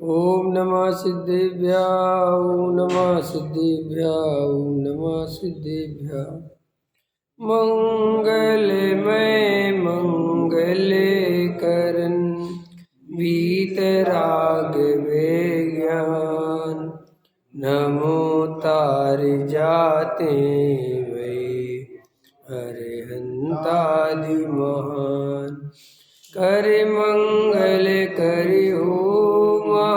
ओम नमः सिद्धेभ्यः। ओम नमः सिद्धेभ्यः। ओम नमः सिद्धेभ्यः। मंगलमय मंगले करन वीतराग विज्ञान नमो तार जाते वे अरिहंतादि महान कर मंगल करि होमा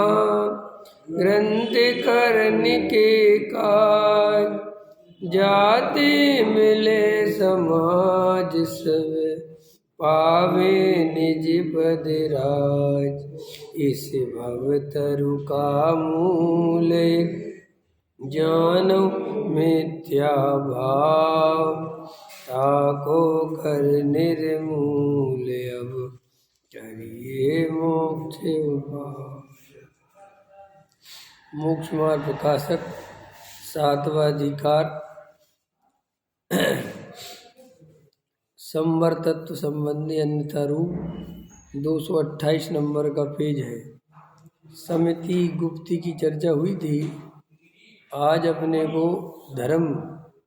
ग्रंथ करन के काज जाते मिले समाज सब पावे निज पद राज इस भवतरु का मूल जानो मिथ्या भाव ताको कर निर्मूल अब चरिए मोक्ष उपाय। मोक्ष मार्ग प्रकाशक सातवां अधिकार संवर तत्व संबंधी अन्यथा रूप 228 नंबर का पेज है। समिति गुप्ती की चर्चा हुई थी। आज अपने को धर्म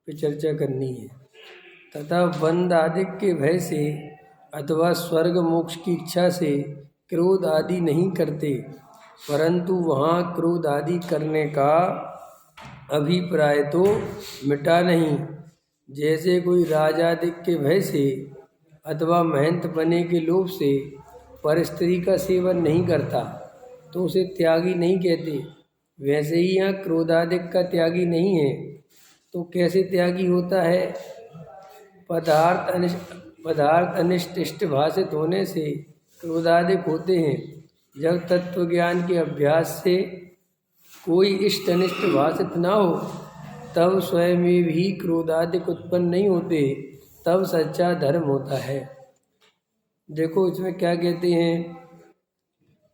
पे चर्चा करनी है तथा बंध आदि के भय से अथवा स्वर्ग मोक्ष की इच्छा से क्रोध आदि नहीं करते, परंतु वहाँ क्रोध आदि करने का अभिप्राय तो मिटा नहीं। जैसे कोई राजादिक के भय से अथवा महंत बने के लोभ से पर स्त्री का सेवन नहीं करता तो उसे त्यागी नहीं कहते, वैसे ही यहाँ क्रोधादिक का त्यागी नहीं है तो कैसे त्यागी होता है। पदार्थ अनिष्ट इष्ट भाषित होने से क्रोधादिक होते हैं। जब तत्व ज्ञान के अभ्यास से कोई इष्ट अनिष्ट भाषित ना हो तब स्वयं में भी क्रोधादिक उत्पन्न नहीं होते, तब सच्चा धर्म होता है। देखो इसमें क्या कहते हैं,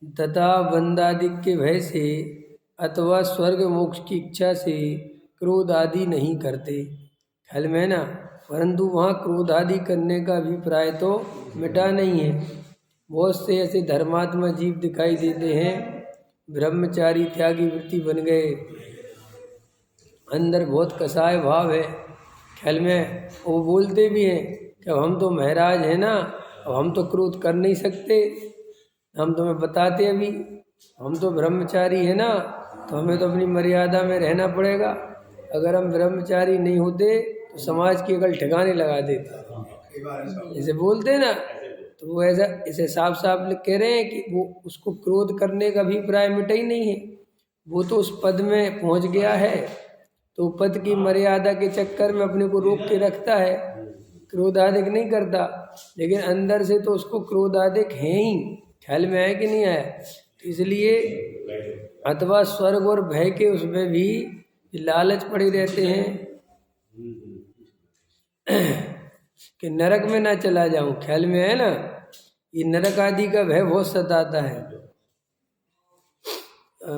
तथा बंधादिक के भय से अथवा स्वर्ग मोक्ष की इच्छा से क्रोध आदि नहीं करते, ख्याल में ना, परंतु वहाँ क्रोध आदि करने का अभिप्राय तो मिटा नहीं है। बहुत से ऐसे धर्मात्मा जीव दिखाई देते हैं, ब्रह्मचारी त्यागी वृत्ति बन गए, अंदर बहुत कसाय भाव है, ख्याल में। वो बोलते भी हैं कि हम तो महाराज हैं ना, अब हम तो क्रोध कर नहीं सकते, हम तुम्हें बताते अभी हम तो ब्रह्मचारी हैं ना, तो हमें तो अपनी मर्यादा में रहना पड़ेगा। अगर हम ब्रह्मचारी नहीं होते तो समाज की अकल ठिकाने लगा देते, ऐसे बोलते ना। तो वो ऐसा इसे साफ साफ कह रहे हैं कि वो उसको क्रोध करने का अभिप्राय मिटा ही नहीं है, वो तो उस पद में पहुंच गया है तो पद की मर्यादा के चक्कर में अपने को रोक के रखता है, क्रोधादिक नहीं करता। लेकिन अंदर से तो उसको क्रोधादिक है ही, ख्याल में आया कि नहीं आया। तो इसलिए अथवा स्वर्ग और भय के उसमें भी लालच पड़े रहते हैं कि नरक में ना चला जाऊं, ख्याल में है ना। ये नरक आदि का भय बहुत सताता है।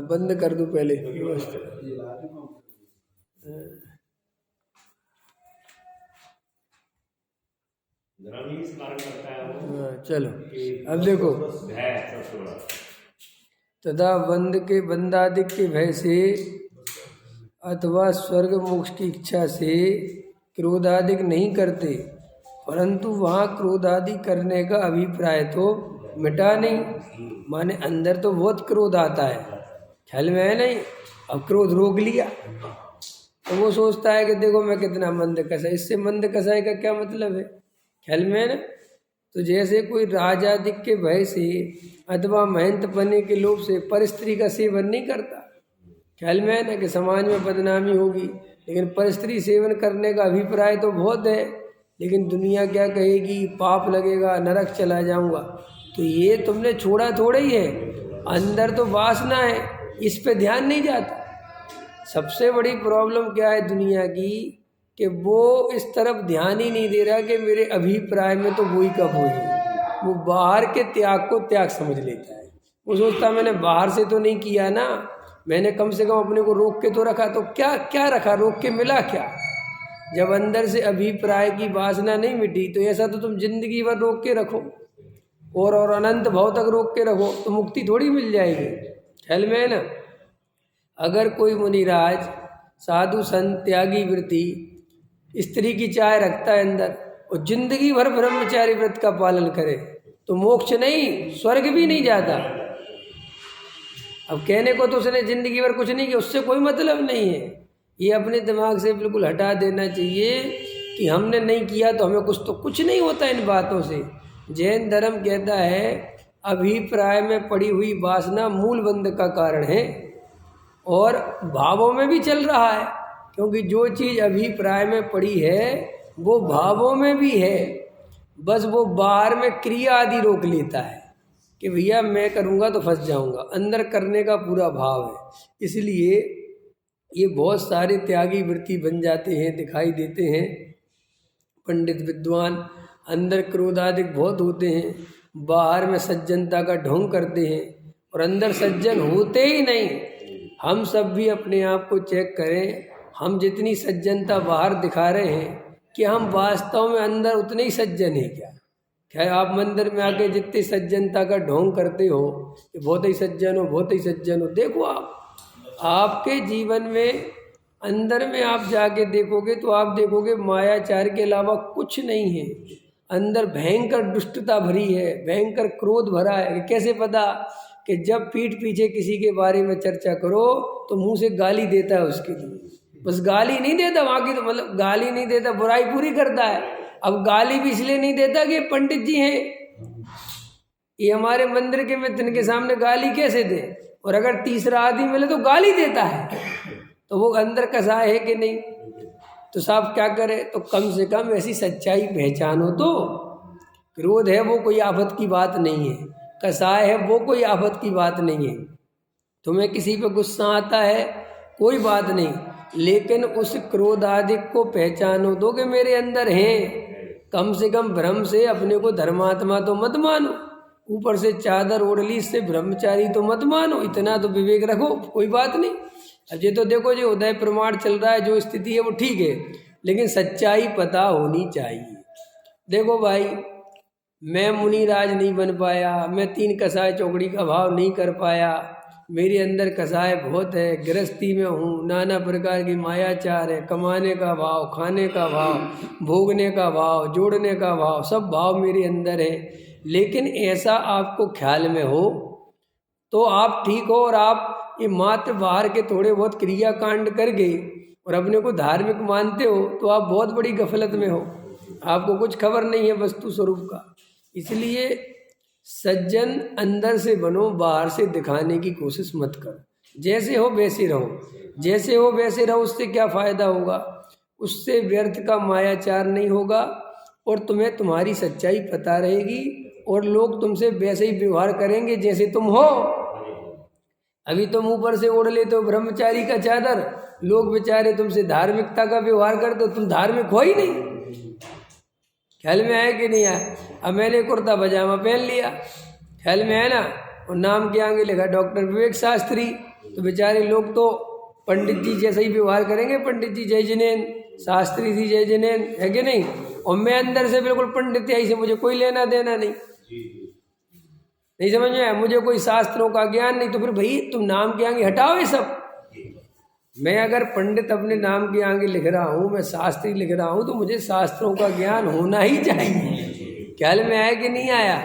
बंद कर दूं पहले चलो अब देखो, तथा बंधादिक के भय से अथवा स्वर्ग मोक्ष की इच्छा से क्रोधादिक नहीं करते, परंतु वहाँ क्रोधादि करने का अभिप्राय तो मिटा नहीं। माने अंदर तो बहुत क्रोध आता है, ख्याल में है नहीं। अब क्रोध रोक लिया तो वो सोचता है कि देखो मैं कितना मंद कसाई, इससे मंद कसाई का क्या मतलब है, ख्याल में है ना। तो जैसे कोई राजादिक के भय से अथवा महंत पने के लोभ से पर स्त्री का सेवन नहीं करता, ख्याल में है ना, कि समाज में बदनामी होगी। लेकिन पर स्त्री सेवन करने का अभिप्राय तो बहुत है, लेकिन दुनिया क्या कहेगी, पाप लगेगा, नरक चला जाऊंगा। तो ये तुमने छोड़ा थोड़ा ही है, अंदर तो वासना है, इस पे ध्यान नहीं जाता। सबसे बड़ी प्रॉब्लम क्या है दुनिया की, कि वो इस तरफ ध्यान ही नहीं दे रहा कि मेरे अभिप्राय में तो वही का वही। वो बाहर के त्याग को त्याग समझ लेता है। वो सोचता मैंने बाहर से तो नहीं किया ना, मैंने कम से कम अपने को रोक के तो रखा। तो क्या क्या रखा, रोक के मिला क्या। जब अंदर से अभिप्राय की वासना नहीं मिटी तो ऐसा तो तुम जिंदगी भर रोक के रखो और अनंत भाव तक रोक के रखो तो मुक्ति थोड़ी मिल जाएगी, ख्याल में है ना। अगर कोई मुनिराज साधु संत त्यागी वृत्ति स्त्री की चाह रखता है अंदर और जिंदगी भर ब्रह्मचारी व्रत का पालन करे तो मोक्ष नहीं, स्वर्ग भी नहीं जाता। अब कहने को तो उसने जिंदगी भर कुछ नहीं किया, उससे कोई मतलब नहीं है। ये अपने दिमाग से बिल्कुल हटा देना चाहिए कि हमने नहीं किया तो हमें कुछ नहीं होता इन बातों से। जैन धर्म कहता है अभिप्राय में पड़ी हुई वासना मूल बंध का कारण है और भावों में भी चल रहा है, क्योंकि जो चीज़ अभिप्राय में पड़ी है वो भावों में भी है, बस वो बाहर में क्रिया आदि रोक लेता है कि भैया मैं करूँगा तो फंस जाऊँगा, अंदर करने का पूरा भाव है। इसलिए ये बहुत सारे त्यागी वृत्ति बन जाते हैं, दिखाई देते हैं। पंडित विद्वान अंदर क्रोधादिक बहुत होते हैं, बाहर में सज्जनता का ढोंग करते हैं और अंदर सज्जन होते ही नहीं। हम सब भी अपने आप को चेक करें, हम जितनी सज्जनता बाहर दिखा रहे हैं कि हम वास्तव में अंदर उतने ही सज्जन हैं क्या? क्या आप मंदिर में आके जितनी सज्जनता का ढोंग करते हो कि बहुत ही सज्जन हो, बहुत ही सज्जन हो, देखो आपके जीवन में अंदर में आप जाके देखोगे तो आप देखोगे मायाचार के अलावा कुछ नहीं है। अंदर भयंकर दुष्टता भरी है, भयंकर क्रोध भरा है। कैसे पता? कि जब पीठ पीछे किसी के बारे में चर्चा करो तो मुंह से गाली देता है उसके लिए। बस गाली नहीं देता, वहाँ की तो मतलब गाली नहीं देता, बुराई पूरी करता है। अब गाली भी इसलिए नहीं देता कि पंडित जी हैं, ये हमारे मंदिर के मित्र, इनके सामने गाली कैसे दे? और अगर तीसरा आदमी मिले तो गाली देता है, तो वो अंदर कसा है कि नहीं? तो साहब क्या करे? तो कम से कम ऐसी सच्चाई पहचानो तो क्रोध है वो कोई आफत की बात नहीं है, कसाय है वो कोई आफत की बात नहीं है। तुम्हें किसी पे गुस्सा आता है कोई बात नहीं, लेकिन उस क्रोध आदि को पहचानो दो कि मेरे अंदर है। कम से कम भ्रम से अपने को धर्मात्मा तो मत मानो, ऊपर से चादर ओढ़ ली इससे ब्रह्मचारी तो मत मानो, इतना तो विवेक रखो, कोई बात नहीं। अब ये तो देखो जो उदय प्रमाण चल रहा है, जो स्थिति है वो ठीक है, लेकिन सच्चाई पता होनी चाहिए। देखो भाई, मैं मुनिराज नहीं बन पाया, मैं 3 कसाय चौकड़ी का भाव नहीं कर पाया, मेरे अंदर कसाय बहुत है, गृहस्थी में हूँ, नाना प्रकार की मायाचार है, कमाने का भाव, खाने का भाव, भोगने का भाव, जोड़ने का भाव, सब भाव मेरे अंदर है। लेकिन ऐसा आपको ख्याल में हो तो आप ठीक हो, और आप ये मात्र बाहर के थोड़े बहुत क्रियाकांड कर गए और अपने को धार्मिक मानते हो तो आप बहुत बड़ी गफलत में हो, आपको कुछ खबर नहीं है वस्तु स्वरूप का। इसलिए सज्जन अंदर से बनो, बाहर से दिखाने की कोशिश मत करो। जैसे हो वैसे रहो, जैसे हो वैसे रहो। उससे क्या फ़ायदा होगा? उससे व्यर्थ का मायाचार नहीं होगा और तुम्हें तुम्हारी सच्चाई पता रहेगी और लोग तुमसे वैसे ही व्यवहार करेंगे जैसे तुम हो। अभी तुम ऊपर से ओढ़ लेते हो ब्रह्मचारी का चादर, लोग बेचारे तुमसे धार्मिकता का व्यवहार करते हो, तुम धार्मिक हो ही नहीं। ख्याल में आया कि नहीं आया? अब मैंने कुर्ता पजामा पहन लिया, ख्याल में है ना, और नाम के आगे लिखा डॉक्टर विवेक शास्त्री, तो बेचारे लोग तो पंडित जी जैसा ही व्यवहार करेंगे, पंडित जी जय जिनेन, शास्त्री जी जय जिनेन, है कि नहीं? और मैं अंदर से बिल्कुल पंडित से मुझे कोई लेना देना नहीं, नहीं समझ में आया? मुझे कोई शास्त्रों का ज्ञान नहीं। तो फिर भाई तुम नाम के आगे हटाओ ये सब। मैं अगर पंडित अपने नाम के आगे लिख रहा हूँ, मैं शास्त्री लिख रहा हूँ, तो मुझे शास्त्रों का ज्ञान होना ही चाहिए। ख्याल में आया कि नहीं आया?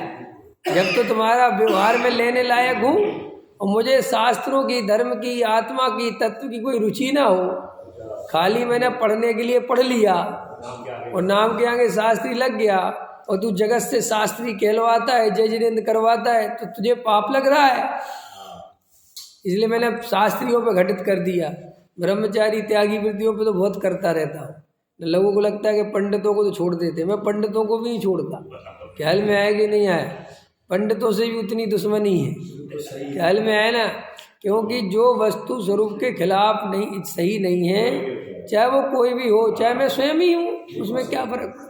जब तो तुम्हारा व्यवहार में लेने लायक हूँ और मुझे शास्त्रों की, धर्म की, आत्मा की, तत्व की कोई रुचि ना हो, खाली मैंने पढ़ने के लिए पढ़ लिया और नाम के आगे शास्त्री लग गया और तू जगत से शास्त्री कहलवाता है, जय जिनेंद्र करवाता है, तो तुझे पाप लग रहा है। इसलिए मैंने शास्त्रियों पे घटित कर दिया। ब्रह्मचारी त्यागी वृत्तियों पे तो बहुत करता रहता हूँ। लोगों को लगता है कि पंडितों को तो छोड़ देते, मैं पंडितों को भी नहीं छोड़ता। ख्याल में आया कि नहीं आया? पंडितों से भी उतनी दुश्मनी है, ख्याल में आया ना? क्योंकि जो वस्तु स्वरूप के खिलाफ नहीं, सही नहीं है, चाहे वो कोई भी हो, चाहे मैं स्वयं ही हूँ, उसमें क्या फर्क?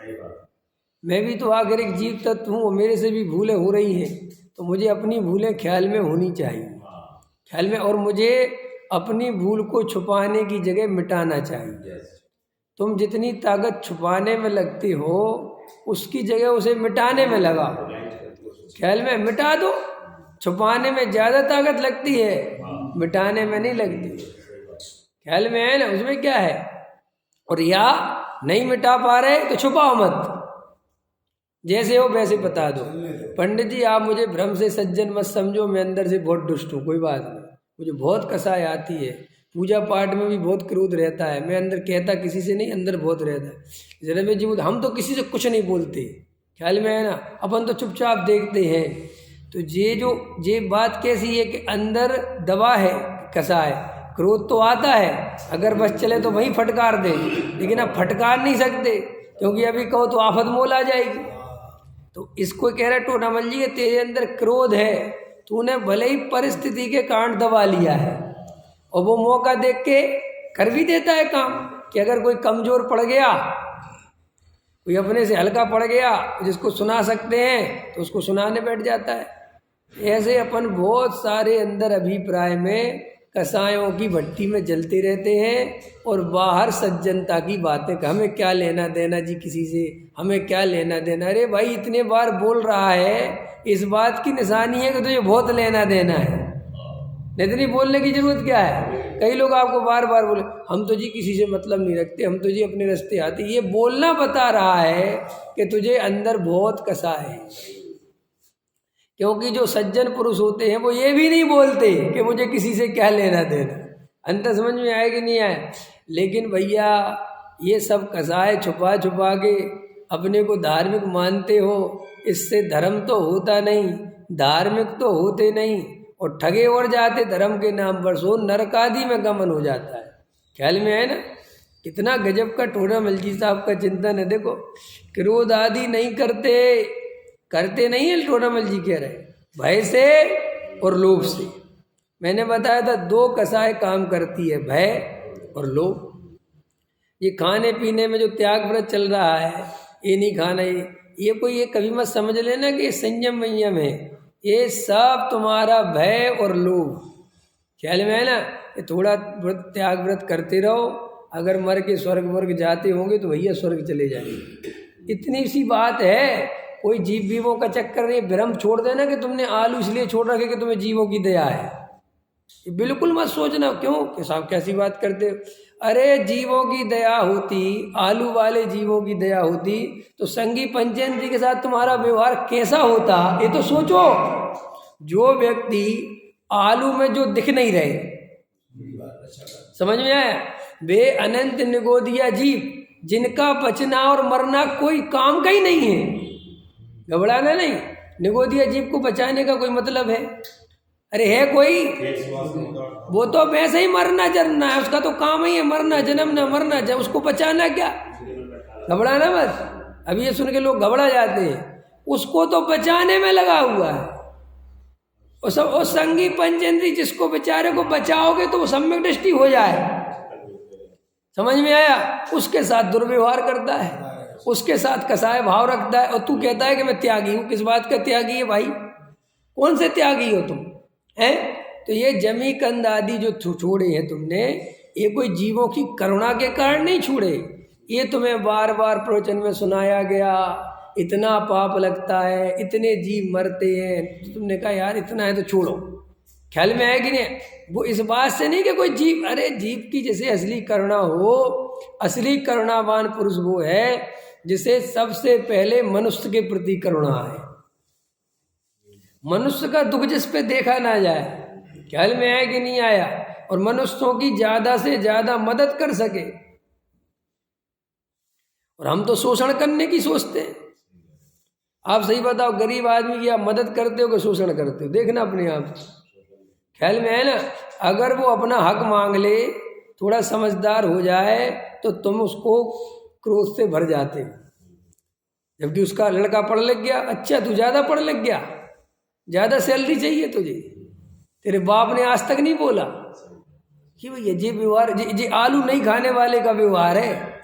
मैं भी तो आखिर एक जीव तत्व हूँ, मेरे से भी भूलें हो रही हैं, तो मुझे अपनी भूलें ख्याल में होनी चाहिए, ख्याल में। और मुझे अपनी भूल को छुपाने की जगह मिटाना चाहिए। तुम जितनी ताकत छुपाने में लगती हो, उसकी जगह उसे मिटाने में लगाओ। ख्याल में मिटा दो, छुपाने में ज़्यादा ताकत लगती है, मिटाने में नहीं लगती। ख्याल में है ना? उसमें क्या है? और या नहीं मिटा पा रहे तो छुपाओ मत, जैसे हो वैसे बता दो। पंडित जी आप मुझे भ्रम से सज्जन मत समझो, मैं अंदर से बहुत दुष्ट हूँ, कोई बात नहीं, मुझे बहुत कसाई आती है, पूजा पाठ में भी बहुत क्रोध रहता है, मैं अंदर कहता किसी से नहीं, अंदर बहुत रहता है। जरा जी हम तो किसी से कुछ नहीं बोलते, ख्याल में है ना? अपन तो चुपचाप देखते हैं। तो ये बात कैसी है कि अंदर दबा है, कसा है, क्रोध तो आता है, अगर बस चले तो वहीं फटकार दे, लेकिन अब फटकार नहीं सकते क्योंकि अभी कहो तो आफत मोल आ जाएगी। तो इसको कह रहा टोनामल जी तेरे अंदर क्रोध है, तूने भले ही परिस्थिति के कारण दबा लिया है, और वो मौका देख के कर भी देता है काम कि अगर कोई कमज़ोर पड़ गया, कोई अपने से हल्का पड़ गया जिसको सुना सकते हैं तो उसको सुनाने बैठ जाता है। ऐसे अपन बहुत सारे अंदर अभिप्राय में कसायों की भट्टी में जलते रहते हैं और बाहर सज्जनता की बातें, हमें क्या लेना देना जी किसी से, हमें क्या लेना देना। अरे भाई इतने बार बोल रहा है, इस बात की निशानी है कि तुझे बहुत लेना देना है, इतनी बोलने की जरूरत क्या है? कई लोग आपको बार बार बोले हम तो जी किसी से मतलब नहीं रखते, हम तो जी अपने रास्ते आते, ये बोलना बता रहा है कि तुझे अंदर बहुत कसा है। क्योंकि जो सज्जन पुरुष होते हैं वो ये भी नहीं बोलते कि मुझे किसी से क्या लेना देना। अंतर समझ में आए कि नहीं आए? लेकिन भैया ये सब कसाए छुपा छुपा के अपने को धार्मिक मानते हो, इससे धर्म तो होता नहीं, धार्मिक तो होते नहीं, और ठगे और जाते धर्म के नाम पर, सो नरक आदि में गमन हो जाता है। ख्याल में है ना? कितना गजब का टोनामल जी साहब का चिंतन है। देखो क्रोध आदि नहीं करते नहीं है, टोनामल जी कह रहे भय से और लोभ से। मैंने बताया था दो कसाय काम करती है, भय और लोभ। ये खाने पीने में जो त्याग व्रत चल रहा है, ये नहीं खाना, ये कोई ये कभी मत समझ लेना कि ये संयम वयम है, ये सब तुम्हारा भय और लोभ। ख्याल में है ना? ये थोड़ा त्याग व्रत करते रहो, अगर मर के स्वर्ग वर्ग जाते होंगे तो भैया स्वर्ग चले जाएंगे। इतनी सी बात है, कोई जीव जीवों का चक्कर नहीं। भ्रम छोड़ देना कि तुमने आलू इसलिए छोड़ रखे कि तुम्हें जीवों की दया है, ये बिल्कुल मत सोचना। क्यों कि साहब कैसी बात करते हो? अरे जीवों की दया होती, आलू वाले जीवों की दया होती तो संगी पंचेंद्री के साथ तुम्हारा व्यवहार कैसा होता, ये तो सोचो। जो व्यक्ति आलू में जो दिख नहीं रहे, समझ में आया? वे अनंत निगोदिया जीव जिनका बचना और मरना कोई काम का ही नहीं है, घबराना नहीं। निगोदिया जीव को बचाने का कोई मतलब है? अरे है कोई? वो तो वैसे ही मरना जन्ना है, उसका तो काम ही है मरना, जन्मना मरना, जब उसको बचाना क्या, घबराना मत। अभी ये सुन के लोग घबरा जाते हैं, उसको तो बचाने में लगा हुआ है। और संगी पंचेंद्री जिसको बेचारे को बचाओगे तो वो सम्यक दृष्टि हो जाए, समझ में आया? उसके साथ दुर्व्यवहार करता है, उसके साथ कसाय भाव रखता है, और तू कहता है कि मैं त्यागी हूँ। किस बात का त्यागी है भाई? कौन से त्यागी हो तुम? हैं? तो ये जमी कंद आदि जो छोड़े हैं तुमने, ये कोई जीवों की करुणा के कारण नहीं छोड़े, ये तुम्हें बार बार प्रवचन में सुनाया गया। इतना पाप लगता है, इतने जीव मरते हैं, तो तुमने कहा यार इतना है तो छोड़ो। ख्याल में आया कि नहीं? वो इस बात से नहीं कि कोई जीव, अरे जीव की जैसे असली करुणा हो, असली करुणावान पुरुष वो है जिसे सबसे पहले मनुष्य के प्रति करुणा है, मनुष्य का दुख जिस पे देखा ना जाए। ख्याल में आया कि नहीं आया? और मनुष्यों की ज्यादा से ज्यादा मदद कर सके। और हम तो शोषण करने की सोचते हैं। आप सही बताओ, गरीब आदमी की आप मदद करते हो कि शोषण करते हो? देखना अपने आप। ख्याल में है ना? अगर वो अपना हक मांग ले, थोड़ा समझदार हो जाए, तो तुम उसको क्रोध से भर जाते हो। जबकि उसका लड़का पढ़ लिख गया, अच्छा तू ज़्यादा पढ़ लिख गया, ज़्यादा सैलरी चाहिए तुझे, तेरे बाप ने आज तक नहीं बोला कि भैया ये व्यवहार, ये आलू नहीं खाने वाले का व्यवहार है,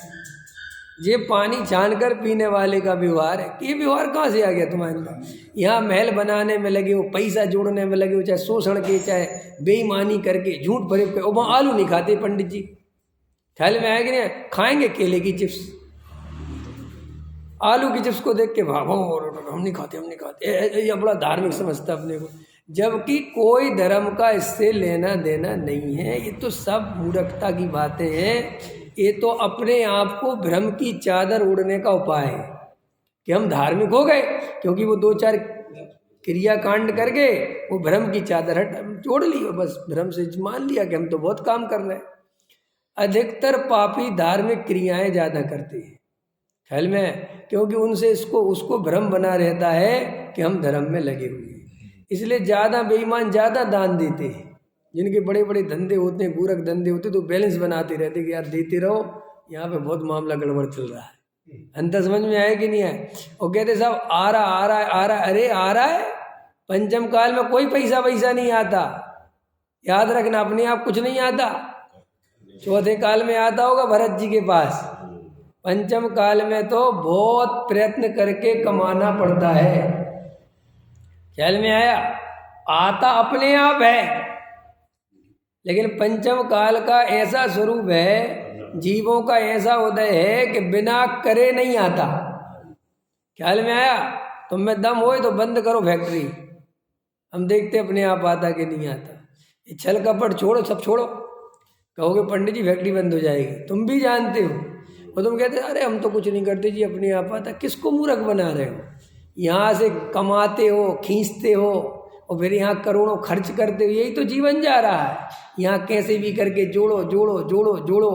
ये पानी छानकर पीने वाले का व्यवहार है। ये व्यवहार कहाँ से आ गया तुम्हारे अंदर? यहाँ महल बनाने में लगे हो, पैसा जोड़ने में लगे हो, चाहे शोषण के, चाहे बेईमानी करके, झूठ फरेब कर, वहाँ आलू नहीं खाते पंडित जी। ख्याल में आया कि नहीं? खाएंगे केले की चिप्स, आलू की चिप्स को देख के भागो, हम नहीं खाते, हम नहीं खाते, ये बड़ा धार्मिक समझता अपने को। जबकि कोई धर्म का इससे लेना देना नहीं है। ये तो सब मूर्खता की बातें हैं। ये तो अपने आप को भ्रम की चादर ओढ़ने का उपाय है कि हम धार्मिक हो गए, क्योंकि वो 2-4 क्रियाकांड करके वो भ्रम की चादर ओढ़ ली, बस भ्रम से मान लिया कि हम तो बहुत काम कर रहे हैं। अधिकतर पापी धार्मिक क्रियाएं ज़्यादा करते हैं, ख्याल में है, क्योंकि उनसे उसको भ्रम बना रहता है कि हम धर्म में लगे हुए हैं। इसलिए ज़्यादा बेईमान ज़्यादा दान देते हैं। जिनके बड़े बड़े धंधे होते हैं, पूरक धंधे होते, तो बैलेंस बनाते रहते कि यार देते रहो, यहाँ पे बहुत मामला गड़बड़ चल रहा है। अंतर समझ में आए कि नहीं आए? और कहते साहब आ रहा, अरे आ रहा है, पंचम काल में कोई पैसा नहीं आता, याद रखना, अपने आप कुछ नहीं आता। चौथे काल में आता होगा भरत जी के पास, पंचम काल में तो बहुत प्रयत्न करके कमाना पड़ता है। ख्याल में आया? आता अपने आप है, लेकिन पंचम काल का ऐसा स्वरूप है, जीवों का ऐसा उदय है कि बिना करे नहीं आता। ख्याल में आया? तुम में दम होए तो बंद करो फैक्ट्री, हम देखते अपने आप आता कि नहीं आता। ये छल कपट छोड़ो, सब छोड़ो। कहोगे पंडित जी फैक्ट्री बंद हो जाएगी, तुम भी जानते हो, और तुम कहते अरे हम तो कुछ नहीं करते जी, अपने आप आता। किसको मूर्ख बना रहे हो? यहाँ से कमाते हो, खींचते हो, और फिर यहाँ करोड़ों खर्च करते हो, यही तो जीवन जा रहा है। यहाँ कैसे भी करके जोड़ो जोड़ो जोड़ो जोड़ो,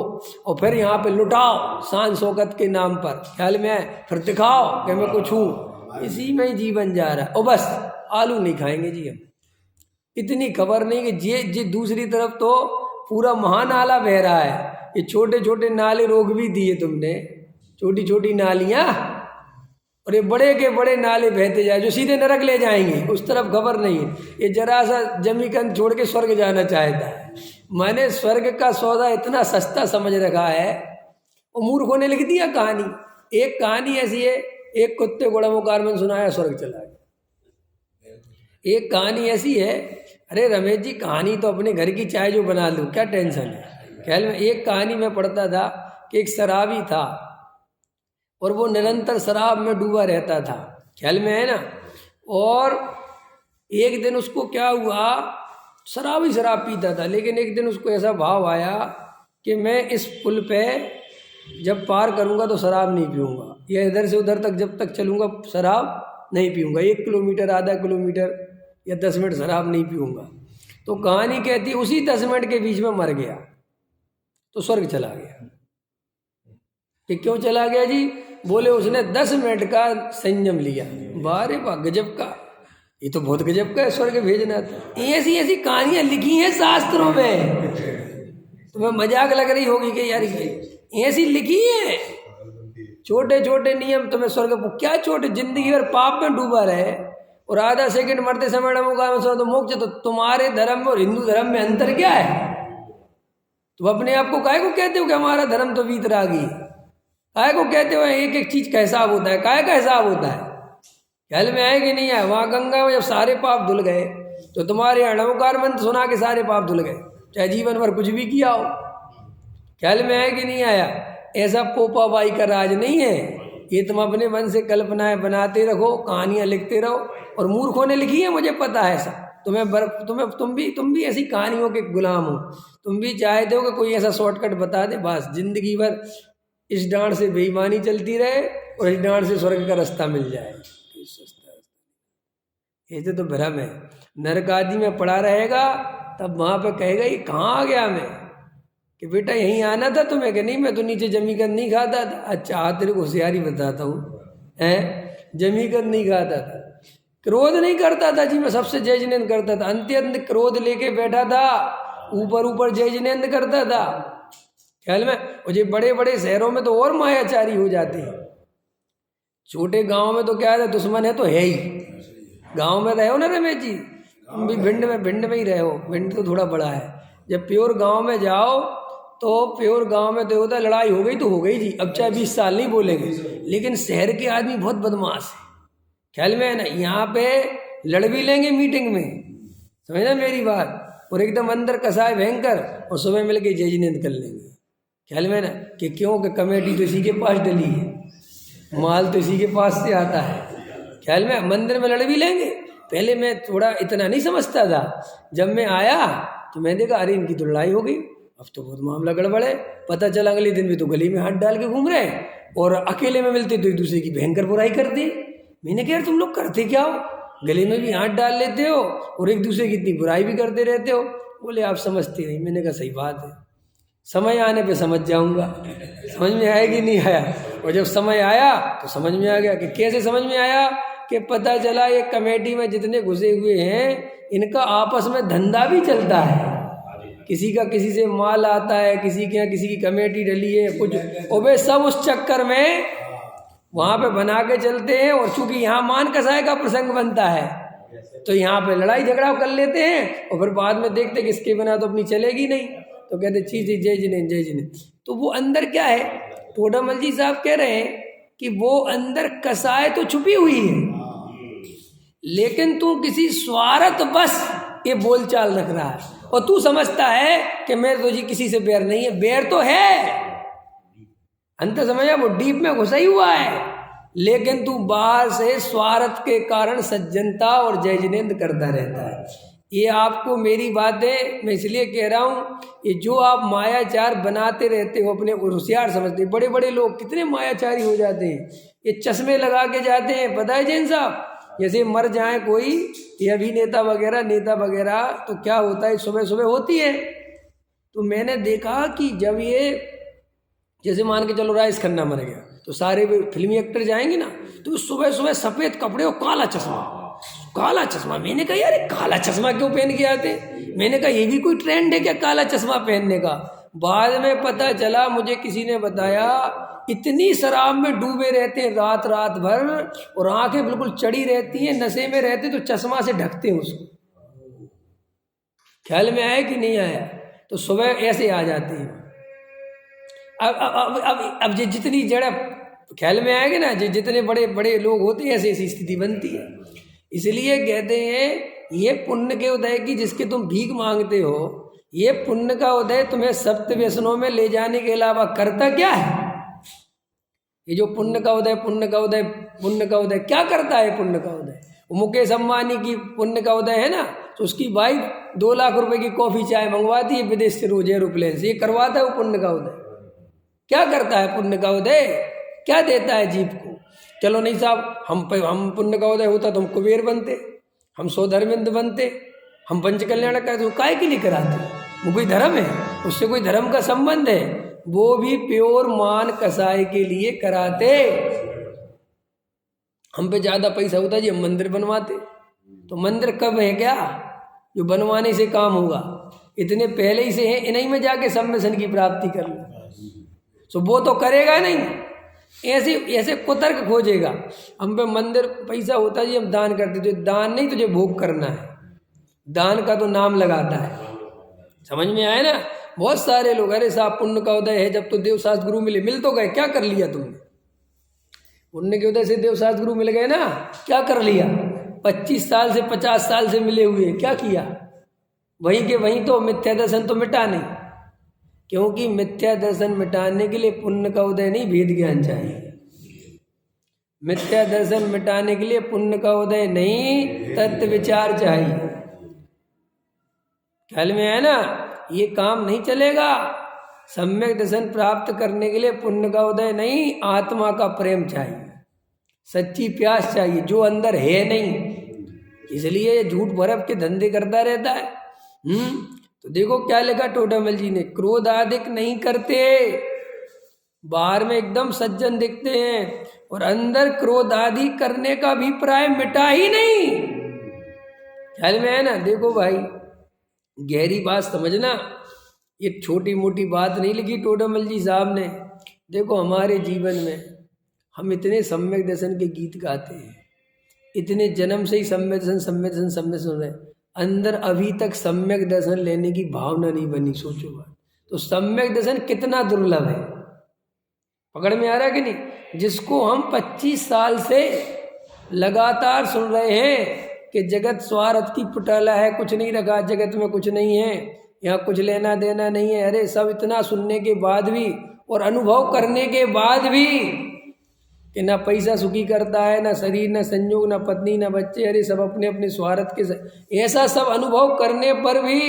और फिर यहाँ पे लुटाओ शान शौकत के नाम पर। ख्याल में है? फिर दिखाओ कि मैं कुछ हूँ, इसी में ही जीवन जा रहा है। और बस आलू नहीं खाएंगे जी हम, इतनी खबर नहीं कि जी दूसरी तरफ तो पूरा महानाला बह रहा है। ये छोटे छोटे नाले रोक भी दिए तुमने, छोटी छोटी नालियाँ, और ये बड़े के बड़े नाले बहते जाए जो सीधे नरक ले जाएंगे, उस तरफ खबर नहीं है। ये जरा सा जमीकंद छोड़ के स्वर्ग जाना चाहता है। मैंने स्वर्ग का सौदा इतना सस्ता समझ रखा है, और मूर्खों ने लिख दिया कहानी। एक कहानी ऐसी है, एक कुत्ते को डमोकार में सुनाया, स्वर्ग चला गया। एक कहानी ऐसी है, अरे रमेश जी कहानी तो अपने घर की चाय जो बना लूँ, क्या टेंशन है। ख्याल में एक कहानी में पढ़ता था कि एक शराबी था, और वो निरंतर शराब में डूबा रहता था। ख्याल में है ना? और एक दिन उसको क्या हुआ, शराब ही शराब पीता था, लेकिन एक दिन उसको ऐसा भाव आया कि मैं इस पुल पे जब पार करूँगा तो शराब नहीं पीऊँगा, या इधर से उधर तक जब तक चलूँगा शराब नहीं पीऊँगा, 1 किलोमीटर, आधा किलोमीटर या 10 मिनट शराब नहीं पीऊँगा। तो कहानी कहती उसी 10 मिनट के बीच में मर गया, तो स्वर्ग चला गया। कि क्यों चला गया जी? बोले उसने 10 मिनट का संयम लिया। बारे वाह, गजब का, ये तो बहुत गजब का है, स्वर्ग भेजना था। ऐसी ऐसी कहानियां लिखी हैं शास्त्रों में, तुम्हें मजाक लग रही होगी कि यार ये ऐसी लिखी है। छोटे छोटे नियम तुम्हें स्वर्ग, क्या छोटे, जिंदगी भर पाप में डूबा रहे और आधा सेकंड मरते समय तो मोक्ष। तो तुम्हारे धर्म और हिंदू धर्म में अंतर क्या है? तुम अपने आप को काहे को कहते हो कि हमारा धर्म तो वीतरागी, काहे को कहते हो एक एक चीज का हिसाब होता है, काहे का हिसाब होता है? ख्याल में आए कि नहीं आए? वहाँ गंगा में जब सारे पाप धुल गए तो तुम्हारे अणवकार मंत्र सुना के सारे पाप धुल गए, चाहे जीवन भर कुछ भी किया हो। ख्याल में आए कि नहीं आया? ऐसा पोपा बाई का राज नहीं है ये। तुम अपने मन से कल्पनाएं बनाते रहो, कहानियां लिखते रहो, और मूर्खों ने लिखी है, मुझे पता है ऐसा। तुम भी ऐसी कहानियों के गुलाम हो। तुम भी चाहते हो कि कोई ऐसा शॉर्टकट बता दे, बस जिंदगी भर इस डांड से बेईमानी चलती रहे और इस डांड से स्वर्ग का रास्ता मिल जाए। ऐसे तो भ्रम है। नरक आदि में पड़ा रहेगा, तब वहां पे कहेगा ये कहाँ आ गया मैं, कि बेटा यहीं आना था तुम्हें, कि नहीं मैं तो नीचे जमीकंद नहीं खाता था। अच्छा तेरे को होशियारी बताता हूँ, जमीकंद नहीं खाता था, क्रोध नहीं करता था जी, मैं सबसे जय जिनेंद्र करता था। अंत्यंत क्रोध लेके बैठा था, ऊपर ऊपर जय जिनेंद्र करता था। ख्याल में? और ये बड़े बड़े शहरों में तो और मायाचारी हो जाते हैं। छोटे गांव में तो क्या है, दुश्मन है तो है ही। गांव में रहे हो ना रमेश जी, तुम भी भिंड में ही रहे हो, भिंड तो थोड़ा बड़ा है। जब प्योर गांव में जाओ तो प्योर गांव में तो होता है लड़ाई हो गई तो हो गई जी, अब चाहे 20 साल नहीं बोलेंगे। लेकिन शहर के आदमी बहुत बदमाश है। ख्याल में है ना? यहाँ पे लड़ भी लेंगे मीटिंग में, समझना मेरी बात, और एकदम अंदर कसाए भयंकर, और सुबह मिल के जय जिनेंद्र कर लेंगे। ख्याल में ना? कि क्यों, कि कमेटी तो इसी के पास डली है, माल तो इसी के पास से आता है। ख्याल में? मंदिर में लड़ भी लेंगे, पहले मैं थोड़ा इतना नहीं समझता था, जब मैं आया तो मैंने देखा अरे इनकी तो लड़ाई हो गई, अब तो बहुत मामला गड़बड़ है। पता चला अगले दिन भी तो गली में हाथ डाल के घूम रहे हैं और अकेले में मिलते तो एक दूसरे की भयंकर बुराई करते। मैंने कहा यार तुम लोग करते क्या हो, गले में भी हाथ डाल लेते हो और एक दूसरे की इतनी बुराई भी करते रहते हो। बोले आप समझते नहीं। मैंने कहा सही बात है, समय आने पे समझ जाऊंगा। समझ में आएगी नहीं आया, और जब समय आया तो समझ में आ गया। कि कैसे समझ में आया कि पता चला ये कमेटी में जितने घुसे हुए हैं इनका आपस में धंधा भी चलता है। किसी का किसी से माल आता है, किसी के यहाँ किसी की कमेटी डली है कुछ, और वे सब उस चक्कर में वहाँ पे बना के चलते हैं। और चूंकि यहाँ मान कसाय का प्रसंग बनता है तो यहाँ पे लड़ाई झगड़ा कर लेते हैं और फिर बाद में देखते कि इसके बिना तो अपनी चलेगी नहीं, तो कहते चीज जय जिने जय जिने। तो वो अंदर क्या है, टोडामल जी साहब कह रहे हैं कि वो अंदर कसाय तो छुपी हुई है, लेकिन तू किसी स्वार्थ बस ये बोलचाल रख रहा है और तू समझता है कि मेरे तो जी किसी से बैर नहीं है। बैर तो है, अंत समझा, वो डीप में घुसा ही हुआ है, लेकिन तू बाहर से स्वार्थ के कारण सज्जनता और जय जिनेंद्र करता रहता है। ये आपको मेरी बातें मैं इसलिए कह रहा हूँ, ये जो आप मायाचार बनाते रहते हो अपने होशियार समझते। बड़े बड़े लोग कितने मायाचारी हो जाते हैं, ये चश्मे लगा के जाते हैं, पता है जैन साहब, जैसे मर जाए कोई ये अभिनेता वगैरह नेता वगैरह तो क्या होता है, सुबह सुबह होती है। तो मैंने देखा कि जब ये जैसे मान के चलो राजेश खन्ना मर गया तो सारे फिल्मी एक्टर जाएंगे ना, तो सुबह सुबह सफ़ेद कपड़े और काला चश्मा, काला चश्मा। मैंने कहा यार काला चश्मा क्यों पहन के आते, मैंने कहा ये भी कोई ट्रेंड है क्या काला चश्मा पहनने का। बाद में पता चला, मुझे किसी ने बताया, इतनी शराब में डूबे रहते हैं रात रात भर और आंखें बिल्कुल चढ़ी रहती हैं, नशे में रहते तो चश्मा से ढकते हैं उसको। ख्याल में आया कि नहीं आया, तो सुबह ऐसे आ जाते हैं। अब जितनी जड़ ख्याल में आएगी ना, जितने बड़े बड़े लोग होते हैं ऐसी स्थिति बनती है। इसलिए कहते हैं ये पुण्य के उदय की जिसके तुम भीख मांगते हो, ये पुण्य का उदय तुम्हें सप्त व्यसनों में ले जाने के अलावा करता क्या है। ये जो पुण्य का उदय पुण्य का उदय पुण्य का उदय क्या करता है, पुण्य का उदय मुकेश अंबानी की पुण्य का उदय है ना, तो उसकी वाइफ 2 लाख रुपए की कॉफी चाय मंगवाती है विदेश से रोज एरोप्लेन से, ये करवाता है वो पुण्य का उदय। क्या करता है पुण्य का उदय, क्या देता है जीव को। चलो नहीं साहब, हम पुण्य का उदय होता तो हम कुबेर बनते, हम सौधर्मेंद्र बनते, हम पंचकल्याण करते, काय के लिए कराते, वो कोई धर्म है, उससे कोई धर्म का संबंध है, वो भी प्योर मान कसाई के लिए कराते। हम पे ज्यादा पैसा होता जी हम मंदिर बनवाते, तो मंदिर कब है क्या जो बनवाने से काम होगा, इतने पहले ही से हैं, इन्हीं में जाके सम्मेलन की प्राप्ति कर लो। तो वो तो करेगा नहीं, ऐसे ऐसे कुतर्क खोजेगा। हम पे मंदिर पैसा होता जी हम दान करते, जो दान नहीं तुझे भोग करना है, दान का तो नाम लगाता है। समझ में आया ना। बहुत सारे लोग अरे साहब पुण्य का उदय है, जब तो देवशास्त्र गुरु मिल तो गए, क्या कर लिया तुमने, पुण्य के उदय से देवशास्त्र गुरु मिल गए ना, क्या कर लिया, 25 साल से 50 साल से मिले हुए क्या किया, वहीं के वहीं तो मिथ्या दर्शन तो मिटा नहीं, क्योंकि मिथ्या दर्शन मिटाने के लिए पुण्य का उदय नहीं भेद ज्ञान चाहिए। मिथ्या दर्शन मिटाने के लिए पुण्य का उदय नहीं तत्व विचार चाहिए। ख्याल में है ना, ये काम नहीं चलेगा। सम्यक दर्शन प्राप्त करने के लिए पुण्य का उदय नहीं, आत्मा का प्रेम चाहिए, सच्ची प्यास चाहिए जो अंदर है नहीं। इसलिए झूठ भरप के धंधे करता रहता है। तो देखो क्या लिखा टोडामल जी ने, क्रोध आदिक नहीं करते, बाहर में एकदम सज्जन दिखते हैं और अंदर क्रोध आदि करने का अभिप्राय मिटा ही नहीं। ख्याल में है ना। देखो भाई गहरी बात समझना, ये छोटी मोटी बात नहीं लिखी टोडामल जी साहब ने। देखो हमारे जीवन में हम इतने सम्यक दर्शन के गीत गाते हैं, इतने जन्म से ही सम्यक दर्शन सुन रहे, अंदर अभी तक सम्यक दर्शन लेने की भावना नहीं बनी। सोचो बात, तो सम्यक दर्शन कितना दुर्लभ है, पकड़ में आ रहा है कि नहीं। जिसको हम 25 साल से लगातार सुन रहे हैं कि जगत स्वार्थ की पुटाला है, कुछ नहीं रखा जगत में, कुछ नहीं है, यहाँ कुछ लेना देना नहीं है। अरे सब इतना सुनने के बाद भी और अनुभव करने के बाद भी कि ना पैसा सुखी करता है, ना शरीर, ना संयोग, ना पत्नी, ना बच्चे, अरे सब अपने अपने स्वार्थ के ऐसा सब अनुभव करने पर भी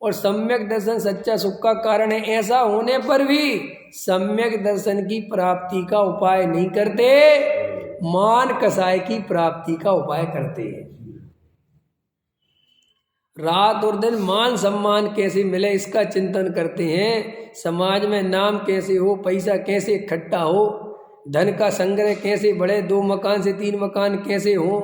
और सम्यक दर्शन सच्चा सुख का कारण है, ऐसा होने पर भी सम्यक दर्शन की प्राप्ति का उपाय नहीं करते, मान कसाय की प्राप्ति का उपाय करते हैं। रात और दिन मान सम्मान कैसे मिले इसका चिंतन करते हैं, समाज में नाम कैसे हो, पैसा कैसे इकट्ठा हो, धन का संग्रह कैसे बढ़े, 2 मकान से 3 मकान कैसे हो,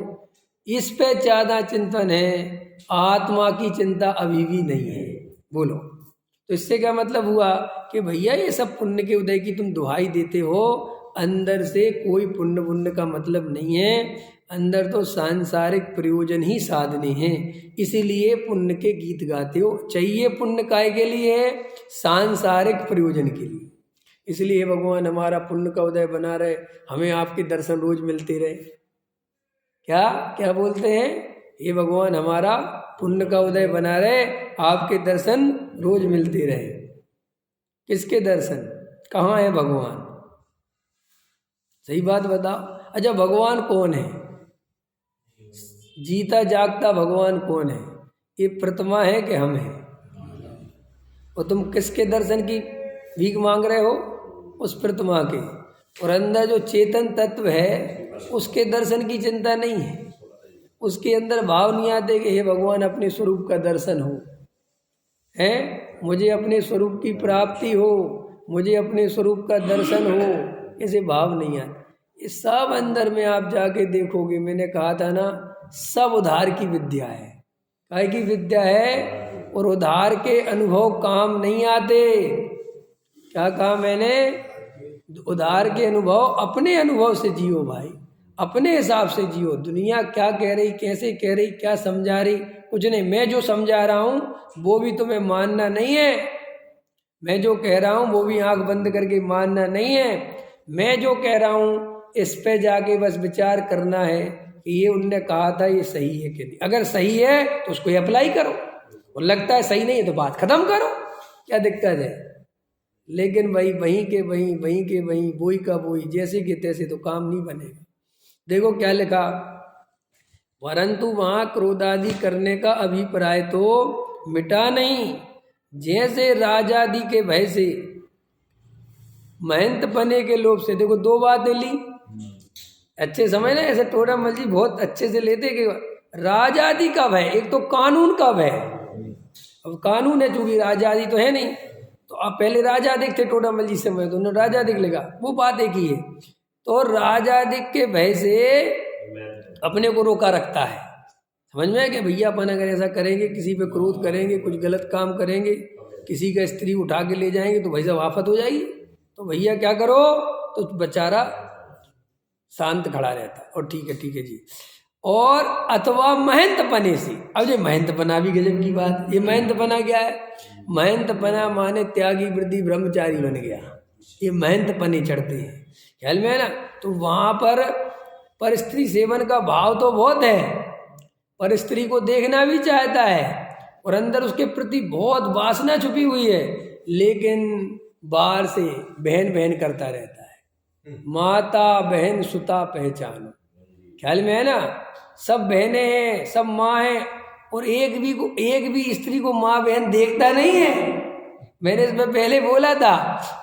इस पे ज़्यादा चिंतन है, आत्मा की चिंता अभी भी नहीं है। बोलो, तो इससे क्या मतलब हुआ कि भैया ये सब पुण्य के उदय की तुम दुहाई देते हो, अंदर से कोई पुण्य पुण्य का मतलब नहीं है, अंदर तो सांसारिक प्रयोजन ही साधने हैं, इसीलिए पुण्य के गीत गाते हो। चाहिए पुण्य काय के लिए? सांसारिक प्रयोजन के लिए। इसलिए भगवान हमारा पुण्य का उदय बना रहे, हमें आपके दर्शन रोज मिलते रहे। क्या क्या बोलते हैं? ये भगवान हमारा पुण्य का उदय बना रहे, आपके दर्शन रोज मिलते रहे। किसके दर्शन? कहाँ है भगवान? सही बात बताओ। अच्छा, भगवान कौन है? जीता जागता भगवान कौन है? ये प्रतिमा है कि हम हैं? और तुम किसके दर्शन की भीख मांग रहे हो? उस प्रतिमा के। और अंदर जो चेतन तत्व है उसके दर्शन की चिंता नहीं है, उसके अंदर भाव नहीं आते कि हे भगवान अपने स्वरूप का दर्शन हो, है मुझे अपने स्वरूप की प्राप्ति हो, मुझे अपने स्वरूप का दर्शन हो, ऐसे भाव नहीं आते। ये सब अंदर में आप जाके देखोगे, मैंने कहा था ना, सब उधार की विद्या है। काय की विद्या है? और उधार के अनुभव काम नहीं आते। क्या कहा मैंने? उधार के अनुभव अपने अनुभव से जियो भाई, अपने हिसाब से जियो। दुनिया क्या कह रही, कैसे कह रही, क्या समझा रही, कुछ नहीं। मैं जो समझा रहा हूँ वो भी तुम्हें मानना नहीं है, मैं जो कह रहा हूँ वो भी आंख बंद करके मानना नहीं है। मैं जो कह रहा हूँ इस पे जाके बस विचार करना है कि ये उनने कहा था ये सही है कि नहीं। अगर सही है तो उसको अप्लाई करो, और लगता है सही नहीं है तो बात खत्म करो, क्या दिक्कत है। लेकिन वही वहीं के वहीं, वहीं के वहीं, बोई का बोई, जैसे के तैसे तो काम नहीं बनेगा। देखो क्या लिखा, परंतु वहाँ क्रोधादि करने का अभिप्राय तो मिटा नहीं, जैसे राजादि के भय से, महंत बने के लोभ से। देखो 2 बातें ली, अच्छे समझ ना, ऐसे टोडा मलजी बहुत अच्छे से लेते कि राजादि का भय, एक तो कानून का भय। अब कानून है, चूंकि राजादि तो है नहीं, तो अब पहले राजादिक थे टोडा मलजी समय, तो उन्होंने राजादिक लिखा, वो बात एक ही है। तो राजादिक के भय से अपने को रोका रखता है। समझ में है कि भैया अपन अगर ऐसा करेंगे, किसी पे क्रोध करेंगे, कुछ गलत काम करेंगे, किसी का स्त्री उठा के ले जाएंगे तो भाई साहब आफत हो जाएगी। तो भैया क्या करो, तो बेचारा शांत खड़ा रहता है, और ठीक है जी। और अथवा महंत पने से, अब ये महंत पना भी गजब की बात। ये महंत पना क्या है? महंत पना माने त्यागी वृद्धि ब्रह्मचारी बन गया, ये महंत पने चढ़ते हैं, ख्याल में है ना। तो वहाँ पर स्त्री सेवन का भाव तो बहुत है, पर स्त्री को देखना भी चाहता है, और अंदर उसके प्रति बहुत वासना छुपी हुई है, लेकिन बाहर से बहन बहन करता रहता है। माता बहन सुता पहचानो, ख्याल में है ना। सब बहनें हैं, सब माँ हैं, और एक भी स्त्री को माँ बहन देखता नहीं है। मैंने इसमें पहले बोला था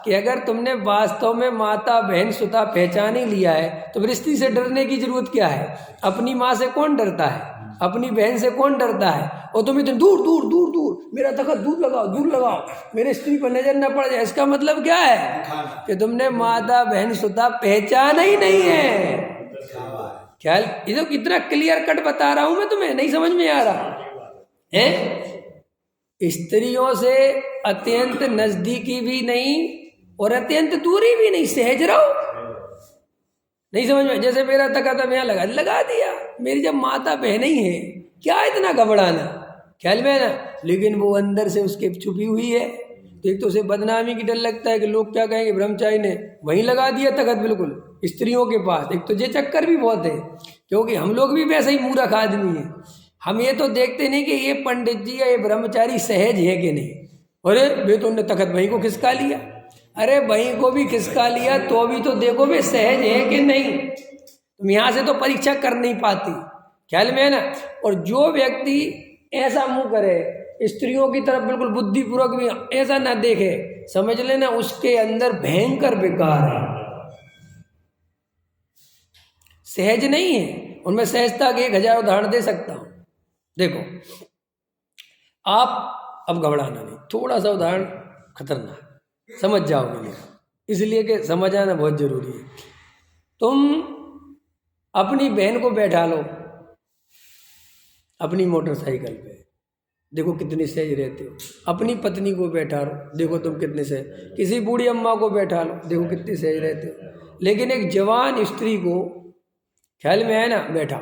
कि अगर तुमने वास्तव में माता बहन सुता पहचान ही लिया है तो फिर स्त्री से डरने की जरूरत क्या है? अपनी माँ से कौन डरता है? अपनी बहन से कौन डरता है? और तुम इतने दूर दूर दूर दूर, मेरा तखत दूर लगाओ, मेरे स्त्री पर नजर न पड़ जाए, इसका मतलब क्या है? कि तुमने माता बहन सुता पहचान ही नहीं है। ख्याल, ये तो कितना क्लियर कट बता रहा हूं मैं तुम्हें, नहीं समझ में आ रहा है? स्त्रियों से अत्यंत नजदीकी भी नहीं और अत्यंत दूरी भी नहीं, सहज रहो। नहीं समझ में? जैसे मेरा तखत अब यहाँ लगा दिया, मेरी जब माता बहन ही है, क्या इतना घबराना, ख्याल में है ना। लेकिन वो अंदर से उसके छुपी हुई है, तो एक तो उसे बदनामी की डर लगता है कि लोग क्या कहेंगे, ब्रह्मचारी ने वहीं लगा दिया तखत बिल्कुल स्त्रियों के पास। एक तो ये चक्कर भी बहुत है, क्योंकि हम लोग भी वैसे ही मूर्ख आदमी है। हम ये तो देखते नहीं कि ये पंडित जी या ये ब्रह्मचारी सहज है कि नहीं। अरे वे तो उन्होंने तखत वहीं को खिसका लिया, अरे भाई को भी खिसका लिया तो भी तो देखो वे सहज है कि नहीं। तुम यहाँ से तो परीक्षा कर नहीं पाती, ख्याल में है ना। और जो व्यक्ति ऐसा मुंह करे, स्त्रियों की तरफ बिल्कुल बुद्धिपूर्वक भी ऐसा ना देखे, समझ लेना उसके अंदर भयंकर विकार है, सहज नहीं है। उनमें सहजता के 1000 उदाहरण दे सकता हूं। देखो आप अब घबराना नहीं, थोड़ा सा उदाहरण खतरनाक समझ जाओगे मेरा, इसलिए कि समझ आना बहुत जरूरी है। तुम अपनी बहन को बैठा लो अपनी मोटरसाइकिल पे, देखो कितनी सहज रहते हो। अपनी पत्नी को बैठा लो, देखो तुम कितने सहज। किसी बूढ़ी अम्मा को बैठा लो, देखो कितनी सहज रहते हो। लेकिन एक जवान स्त्री को, ख्याल में है ना, बैठा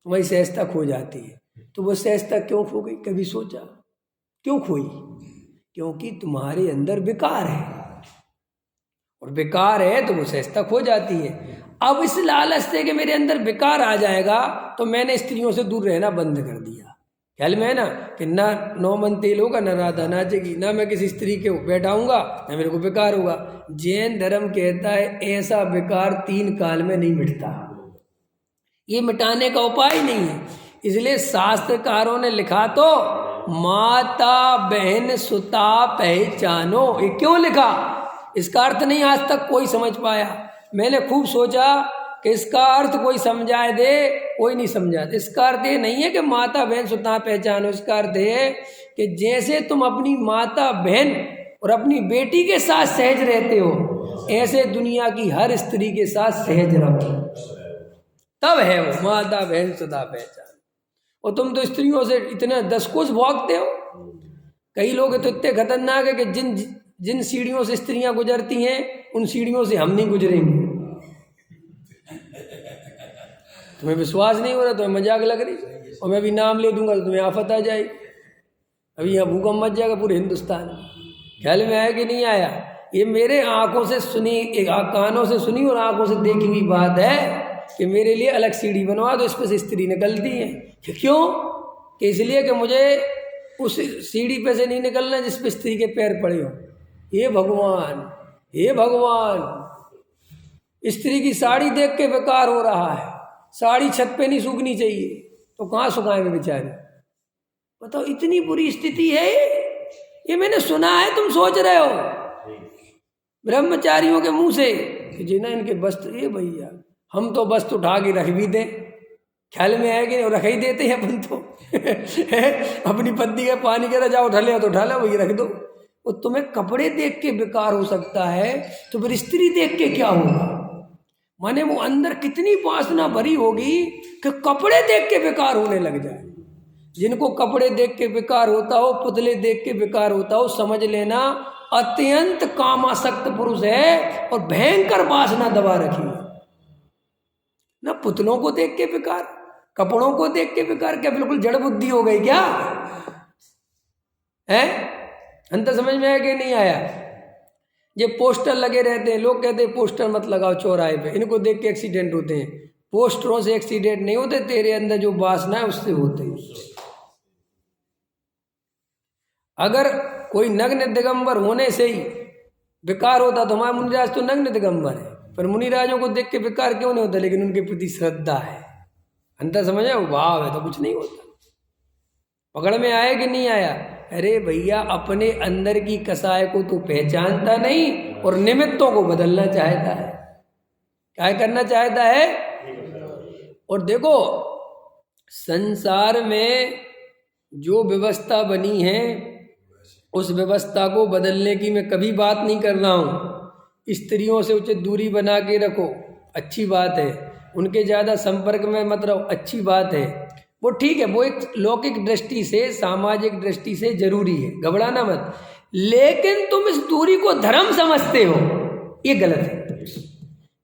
वही सहजता खो जाती है। तो वो सहजता क्यों खो गई, कभी सोचा क्यों खोई? क्योंकि तुम्हारे अंदर विकार है, और विकार है तो वो सहजता खो जाती है। अब इस लालच से कि मेरे अंदर विकार आ जाएगा तो मैंने स्त्रियों से दूर रहना बंद कर दिया। ख्याल में है ना कि ना 9 मन तेल होगा, ना राधा नाचेगी, ना मैं किसी स्त्री के बैठाऊंगा, ना मेरे को विकार होगा। जैन धर्म कहता है ऐसा विकार 3 काल में नहीं मिटता, ये मिटाने का उपाय नहीं है। इसलिए शास्त्रकारों ने लिखा तो माता बहन सुता पहचानो, ये क्यों लिखा? इसका अर्थ नहीं आज तक कोई समझ पाया। मैंने खूब सोचा कि इसका अर्थ कोई समझाए दे, कोई नहीं समझा। इसका अर्थ ये नहीं है कि माता बहन सुता पहचानो, इसका अर्थ है कि जैसे तुम अपनी माता बहन और अपनी बेटी के साथ सहज रहते हो, ऐसे दुनिया की हर स्त्री के साथ सहज रहो, तब है वो माता बहन सुता पहचान। और तुम तो स्त्रियों से इतने 10 कोस भागते हो। कई लोग तो इतने खतरनाक है कि जिन सीढ़ियों से स्त्रियां गुजरती हैं उन सीढ़ियों से हम नहीं गुजरेंगे। तुम्हें विश्वास नहीं हो रहा, तुम्हें मजाक लग रही, और मैं भी नाम ले दूंगा तो तुम्हें आफत आ जाएगी। अभी यहाँ भूकंप मच जाएगा पूरे हिंदुस्तान। ख्याल में आया कि नहीं आया? ये मेरे आंखों से सुनी, कानों से सुनी और आंखों से देखी हुई बात है कि मेरे लिए अलग सीढ़ी बनवा दो, इस पर से स्त्री निकलती है। क्यों? कि इसलिए कि मुझे उस सीढ़ी पे से नहीं निकलना जिस पे स्त्री के पैर पड़े हो। हे भगवान, हे भगवान, स्त्री की साड़ी देख के बेकार हो रहा है। साड़ी छत पे नहीं सूखनी चाहिए तो कहाँ सुखाएंगे बेचारे? बताओ, इतनी बुरी स्थिति है ये मैंने सुना है। तुम सोच रहे हो ब्रह्मचारियों के मुंह से कि जिन्हें इनके वस्त्र, ये भैया हम तो वस्त्र उठा के रख भी दें, ख्याल में आए कि रख ही देते हैं अपन तो अपनी पत्नी का पानी कहता जाओ उठा ले तो उठा लो, वही रख दो। वो तुम्हें कपड़े देख के बेकार हो सकता है, तो फिर स्त्री देख के क्या होगा? माने वो अंदर कितनी वासना भरी होगी कि कपड़े देख के बेकार होने लग जाए। जिनको कपड़े देख के बेकार होता हो, पुतले देख के बेकार होता हो, समझ लेना अत्यंत कामासक्त पुरुष है और भयंकर वासना दबा रखी है ना। पुतलों को देख के बेकार, कपड़ों को देख के बेकार, क्या बिल्कुल जड़ बुद्धि हो गई क्या है? अंतर समझ में आया कि नहीं आया? ये पोस्टर लगे रहते हैं, लोग कहते हैं पोस्टर मत लगाओ चौराहे पे, इनको देख के एक्सीडेंट होते हैं। पोस्टरों से एक्सीडेंट नहीं होते, तेरे अंदर जो वासना है उससे होते हैं। अगर कोई नग्न दिगंबर होने से ही बेकार होता तो हमारा मुनिराज तो नग्न दिगंबर है, पर मुनिराजों को देख के बेकार क्यों नहीं होता? लेकिन उनके प्रति श्रद्धा है, अंतर समझ वो भाव है, तो कुछ नहीं होता। पकड़ में आया कि नहीं आया? अरे भैया, अपने अंदर की कसाय को तो पहचानता नहीं और निमित्तों को बदलना चाहता है। क्या करना चाहता है? और देखो, संसार में जो व्यवस्था बनी है उस व्यवस्था को बदलने की मैं कभी बात नहीं कर रहा हूँ। स्त्रियों से उचित दूरी बना के रखो, अच्छी बात है। उनके ज़्यादा संपर्क में मत रहो, अच्छी बात है। वो ठीक है, वो एक लौकिक दृष्टि से, सामाजिक दृष्टि से जरूरी है, घबराना मत। लेकिन तुम इस दूरी को धर्म समझते हो, ये गलत है।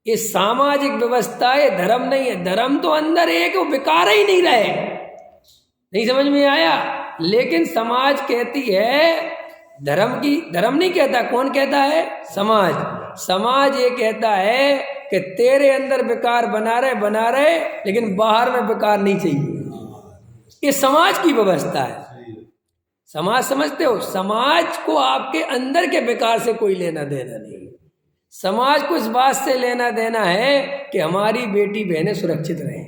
ये सामाजिक व्यवस्था है, धर्म नहीं है। धर्म तो अंदर है कि वो बेकार ही नहीं रहे। नहीं समझ में आया? लेकिन समाज कहती है धर्म की, धर्म नहीं कहता, कौन कहता है? समाज। समाज ये कहता है कि तेरे अंदर बेकार बना रहे लेकिन बाहर में बेकार नहीं चाहिए। ये समाज की व्यवस्था है। समाज समझते हो? समाज को आपके अंदर के विकार से कोई लेना देना नहीं। समाज को इस बात से लेना देना है कि हमारी बेटी बहनें सुरक्षित रहें।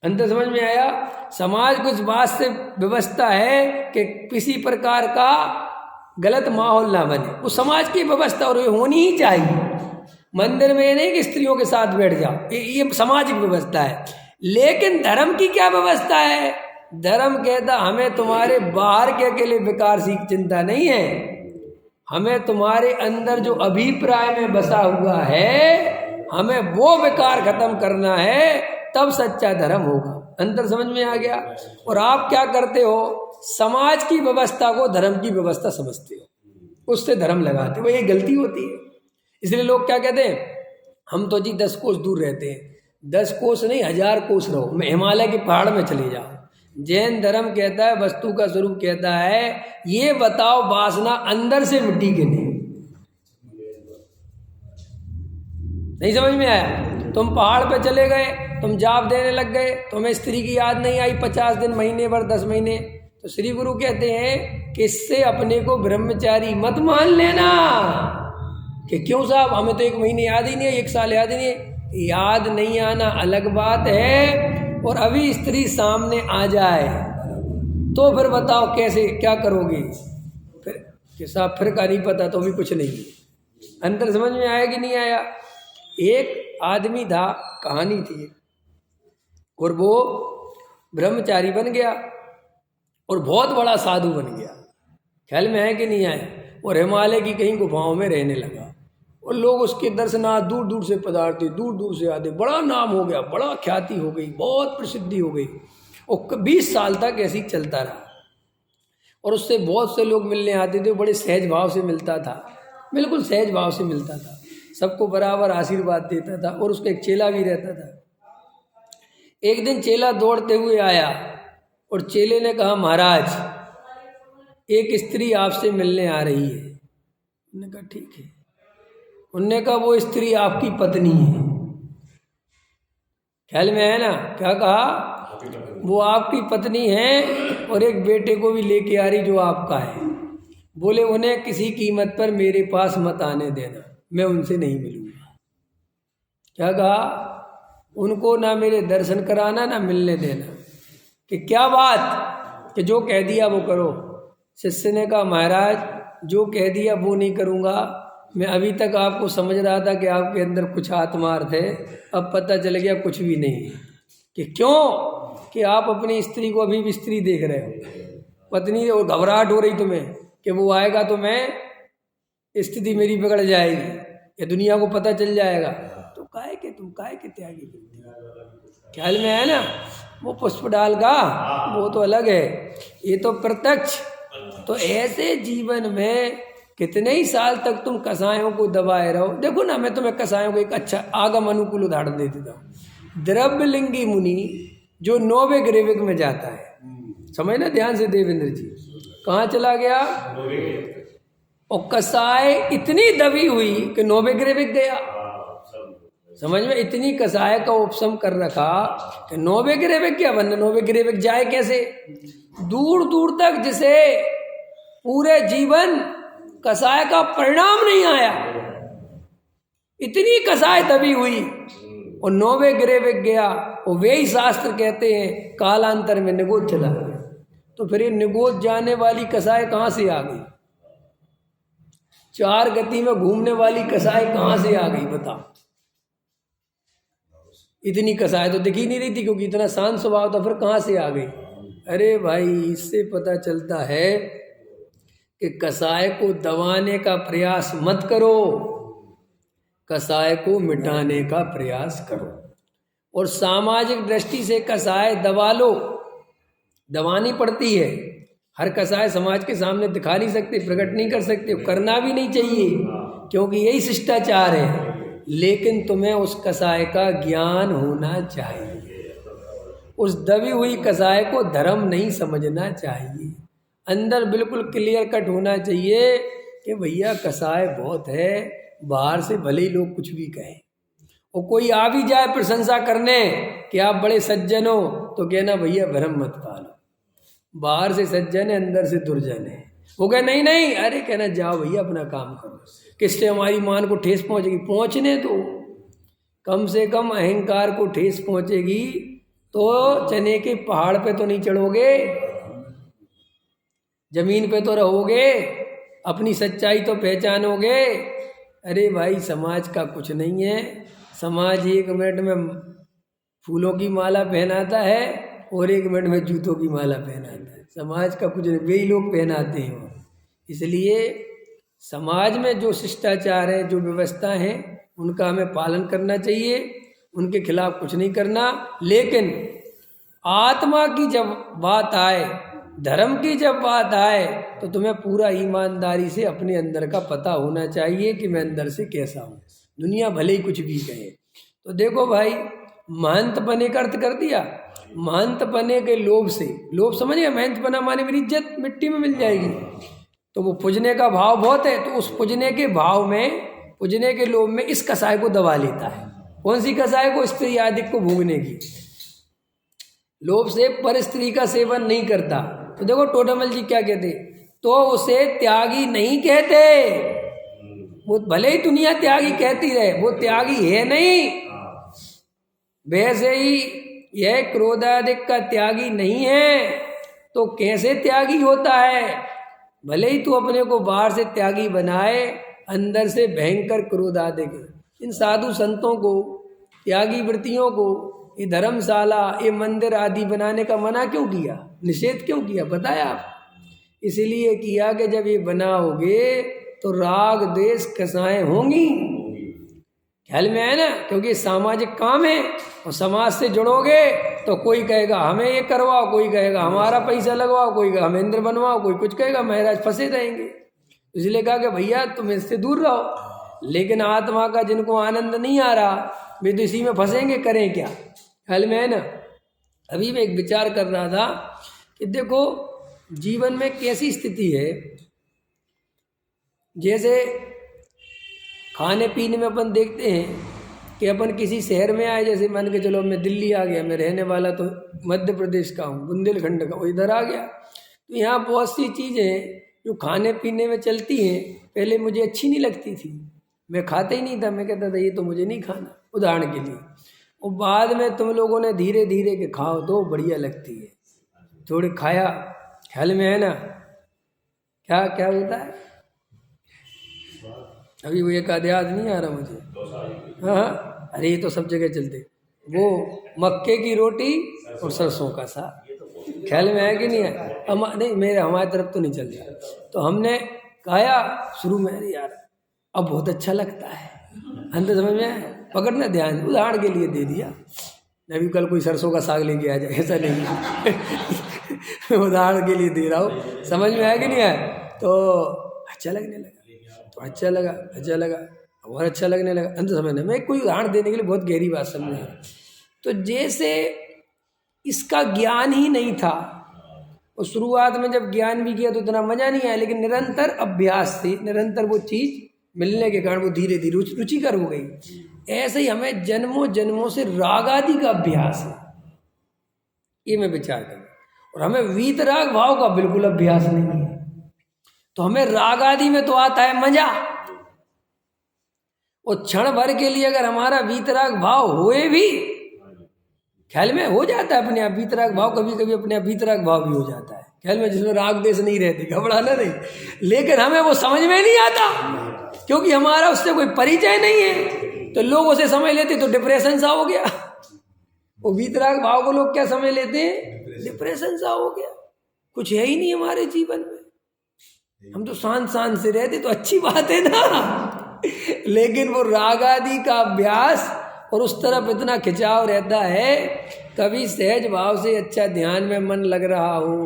अंतर समझ में आया? समाज को इस बात से व्यवस्था है कि किसी प्रकार का गलत माहौल ना बने, वो समाज की व्यवस्था और ये होनी ही चाहिए। मंदिर में नहीं कि स्त्रियों के साथ बैठ जाओ, ये सामाजिक व्यवस्था है। लेकिन धर्म की क्या व्यवस्था है? धर्म कहता हमें तुम्हारे बाहर के अकेले विकार की चिंता नहीं है, हमें तुम्हारे अंदर जो अभिप्राय में बसा हुआ है, हमें वो विकार खत्म करना है, तब सच्चा धर्म होगा। अंतर समझ में आ गया? और आप क्या करते हो? समाज की व्यवस्था को धर्म की व्यवस्था समझते हो, उससे धर्म लगाते हो। ये गलती होती है। इसलिए लोग क्या कहते हैं, हम तो जी 10 कोस दूर रहते हैं। 10 कोस नहीं, 1000 कोस रहो, मैं हिमालय के पहाड़ में चले जाओ। जैन धर्म कहता है, वस्तु का स्वरूप कहता है, ये बताओ वासना अंदर से मिट्टी के नहीं समझ में आया? तुम पहाड़ पे चले गए, तुम जाप देने लग गए, तुम्हें स्त्री की याद नहीं आई 50 दिन, महीने भर, 10 महीने, तो श्री गुरु कहते हैं कि इससे अपने को ब्रह्मचारी मत मान लेना। कि क्यों साहब, हमें तो 1 महीने याद ही नहीं है, 1 साल याद ही नहीं है। याद नहीं आना अलग बात है, और अभी स्त्री सामने आ जाए तो फिर बताओ कैसे, क्या करोगे फिर? कि साहब फिर का नहीं पता, तो भी कुछ नहीं। अंतर समझ में आया कि नहीं आया? एक आदमी था, कहानी थी, और वो ब्रह्मचारी बन गया और बहुत बड़ा साधु बन गया। ख्याल में है कि नहीं आया? और हिमालय की कहीं गुफाओं में रहने लगा, और लोग उसके दर्शनार्थ दूर दूर से पधारते, दूर दूर से आते। बड़ा नाम हो गया, बड़ा ख्याति हो गई, बहुत प्रसिद्धि हो गई, और 20 साल तक ऐसे ही चलता रहा। और उससे बहुत से लोग मिलने आते थे, बड़े सहज भाव से मिलता था, बिल्कुल सहज भाव से मिलता था, सबको बराबर आशीर्वाद देता था। और उसका एक चेला भी रहता था। एक दिन चेला दौड़ते हुए आया, और चेले ने कहा, महाराज एक स्त्री आपसे मिलने आ रही है। उन्होंने कहा ठीक है। उन्होंने कहा वो स्त्री आपकी पत्नी है। ख्याल में है ना? क्या कहा? वो आपकी पत्नी है, और एक बेटे को भी लेके आ रही जो आपका है। बोले उन्हें किसी कीमत पर मेरे पास मत आने देना, मैं उनसे नहीं मिलूंगा। क्या कहा? उनको ना मेरे दर्शन कराना, ना मिलने देना। कि क्या बात? कि जो कह दिया वो करो। शिष्य ने कहा, महाराज जो कह दिया वो नहीं करूँगा। मैं अभी तक आपको समझ रहा था कि आपके अंदर कुछ आत्मार्थ है, अब पता चल गया कुछ भी नहीं है। कि क्यों? कि आप अपनी स्त्री को अभी भी स्त्री देख रहे हो, पत्नी, और घबराहट हो रही तुम्हें कि वो आएगा तो मैं, स्थिति मेरी बिगड़ जाएगी, या दुनिया को पता चल जाएगा। तो काहे के तुम काहे के त्यागी? ख्याल में है ना? वो पुष्प डाल का वो तो अलग है, ये तो प्रत्यक्ष। तो ऐसे जीवन में कितने ही साल तक तुम कसायों को दबाए रहो। देखो ना, मैं तुम्हें कसायों को एक अच्छा आगम अनुकूल उदाहरण दे देता हूँ। द्रव्यलिंगी मुनि जो नोवे ग्रेविक में जाता है, समझना ध्यान से देवेंद्र जी, कहाँ चला गया? और कसाय इतनी दबी हुई कि नोवे ग्रेविक गया। समझ में? इतनी कसाय का उपशम कर रखा कि नोवे ग्रेविक क्या बनना, नोवे ग्रेविक जाए कैसे? दूर दूर तक जिसे पूरे जीवन कसाय का परिणाम नहीं आया, इतनी कसाय दबी हुई, और नोवे ग्रेविक गया। और वे ही शास्त्र कहते हैं कालांतर में निगोद चला गया। तो फिर ये निगोद जाने वाली कसाय कहाँ से आ गई? 4 गति में घूमने वाली कसाय कहाँ से आ गई बताओ? इतनी कसाय तो दिख ही नहीं रही थी, क्योंकि इतना शांत स्वभाव था, फिर कहाँ से आ गई? अरे भाई, इससे पता चलता है कि कसाय को दबाने का प्रयास मत करो, कसाय को मिटाने का प्रयास करो। और सामाजिक दृष्टि से कसाय दबा लो, दबानी पड़ती है। हर कसाय समाज के सामने दिखा नहीं सकते, प्रकट नहीं कर सकते, करना भी नहीं चाहिए, क्योंकि यही शिष्टाचार है। लेकिन तुम्हें उस कसाय का ज्ञान होना चाहिए। उस दबी हुई कसाय को धर्म नहीं समझना चाहिए। अंदर बिल्कुल क्लियर कट होना चाहिए कि भैया कसाय बहुत है, बाहर से भले ही लोग कुछ भी कहें। और कोई आ भी जाए प्रशंसा करने कि आप बड़े सज्जन हो, तो कहना भैया भ्रम मत पालो, बाहर से सज्जन है, अंदर से दुर्जन है। वो कहे नहीं नहीं, अरे कहना जाओ भैया अपना काम करो, किससे हमारी मान को ठेस पहुंचेगी, पहुंचने तो कम से कम अहंकार को ठेस पहुंचेगी तो चने के पहाड़ पे तो नहीं चढ़ोगे, जमीन पे तो रहोगे, अपनी सच्चाई तो पहचानोगे। अरे भाई समाज का कुछ नहीं है, समाज 1 मिनट में फूलों की माला पहनाता है और 1 मिनट में जूतों की माला पहनाता है। समाज का कुछ नहीं, वे ही लोग पहनाते हैं। इसलिए समाज में जो शिष्टाचार है, जो व्यवस्था है, उनका हमें पालन करना चाहिए, उनके खिलाफ कुछ नहीं करना। लेकिन आत्मा की जब बात आए, धर्म की जब बात आए, तो तुम्हें पूरा ईमानदारी से अपने अंदर का पता होना चाहिए कि मैं अंदर से कैसा हूँ। दुनिया भले ही कुछ भी कहे। तो देखो भाई, महंत बने का अर्थ कर दिया, महंत बने के लोभ से, लोभ समझिए, महंत बना माने मेरी इज्जत मिट्टी में मिल जाएगी, तो वो पूजने का भाव बहुत है, तो उस पूजने के भाव में, पूजने के लोभ में इस कसाय को दबा लेता है। कौन सी कसाय को? स्त्री आदि को भोगने की। लोभ से पर स्त्री का सेवन नहीं करता। तो देखो टोडामल जी क्या कहते, तो उसे त्यागी नहीं कहते। वो भले ही दुनिया त्यागी कहती रहे, वो त्यागी है नहीं। वैसे ही यह क्रोधादिक का त्यागी नहीं है, तो कैसे त्यागी होता है? भले ही तू अपने को बाहर से त्यागी बनाए, अंदर से भयंकर क्रोधादिक। इन साधु संतों को, त्यागी वृत्तियों को, ये धर्मशाला, ये मंदिर आदि बनाने का मना क्यों किया, निषेध क्यों किया, बताया आप? इसलिए किया कि जब ये बनाओगे तो राग द्वेष कसाएं होंगी। ख्याल में है ना? क्योंकि सामाजिक काम है और समाज से जुड़ोगे तो कोई कहेगा हमें ये करवाओ, कोई कहेगा हमारा पैसा लगवाओ, कोई कहेगा हम इंद्र बनवाओ, कोई कुछ कहेगा, महाराज फंसे रहेंगे। इसलिए कहा कि भैया तुम इससे दूर रहो। लेकिन आत्मा का जिनको आनंद नहीं आ रहा, वे तो इसी में फंसेंगे, करें क्या? ख्याल में है ना? अभी मैं एक विचार कर रहा था कि देखो जीवन में कैसी स्थिति है, जैसे खाने पीने में अपन देखते हैं कि अपन किसी शहर में आए, जैसे मान के चलो मैं दिल्ली आ गया, मैं रहने वाला तो मध्य प्रदेश का हूँ, बुंदेलखंड का, वो इधर आ गया, तो यहाँ बहुत सी चीज़ें जो खाने पीने में चलती हैं, पहले मुझे अच्छी नहीं लगती थी, मैं खाता ही नहीं था, मैं कहता था ये तो मुझे नहीं खाना, उदाहरण के लिए। और बाद में तुम लोगों ने धीरे धीरे के खाओ तो बढ़िया लगती है, थोड़ी खाया, ख्याल में है ना? क्या क्या होता है अभी वो एक आध याद नहीं आ रहा मुझे। हाँ, अरे ये तो सब जगह चलते, वो मक्के की रोटी और सरसों का साग, ख्याल में है कि नहीं है? नहीं, मेरे हमारी तरफ तो नहीं चलता। तो हमने खाया शुरू में, अरे यार अब बहुत अच्छा लगता है, अंदर समझ में पकड़ना, ध्यान, उदाहरण के लिए दे दिया। अभी कल कोई सरसों का साग लेके आ जाए, ऐसा नहीं उदाहरण के लिए दे रहा हूँ, समझ में आया कि नहीं आया? तो अच्छा लगने लगा, तो अच्छा लगा और अच्छा लगने लगा, अंत समझने में कोई उदाहरण देने के लिए बहुत गहरी बात समझ। तो जैसे इसका ज्ञान ही नहीं था, और शुरुआत में जब ज्ञान भी किया तो इतना मजा नहीं आया, लेकिन निरंतर अभ्यास से, निरंतर वो चीज मिलने के कारण वो धीरे धीरे रुचिकर हो गई। ऐसे ही हमें जन्मों जन्मों से राग आदि का अभ्यास है, ये मैं विचार करूँ, और हमें वीतराग भाव का बिल्कुल अभ्यास नहीं है। तो हमें राग आदि में तो आता है मजा, और क्षण भर के लिए अगर हमारा वीतराग भाव होए भी, ख्याल में हो जाता है अपने आप वीतराग भाव, कभी कभी अपने आप वीतराग भाव भी हो जाता है, ख्याल में, जिसमें राग देश नहीं रहती, घबराना नहीं, लेकिन हमें वो समझ में नहीं आता, क्योंकि हमारा उससे कोई परिचय नहीं है। तो लोग उसे समझ लेते तो डिप्रेशन सा हो गया, वो वीतराग भाव को लोग क्या समझ लेते हैं? डिप्रेशन सा हो गया, कुछ है ही नहीं हमारे जीवन में, हम तो शांत शांत से रहते, तो अच्छी बात है ना। लेकिन वो राग आदि का अभ्यास और उस तरफ इतना खिंचाव रहता है, कभी सहज भाव से अच्छा ध्यान में मन लग रहा हो,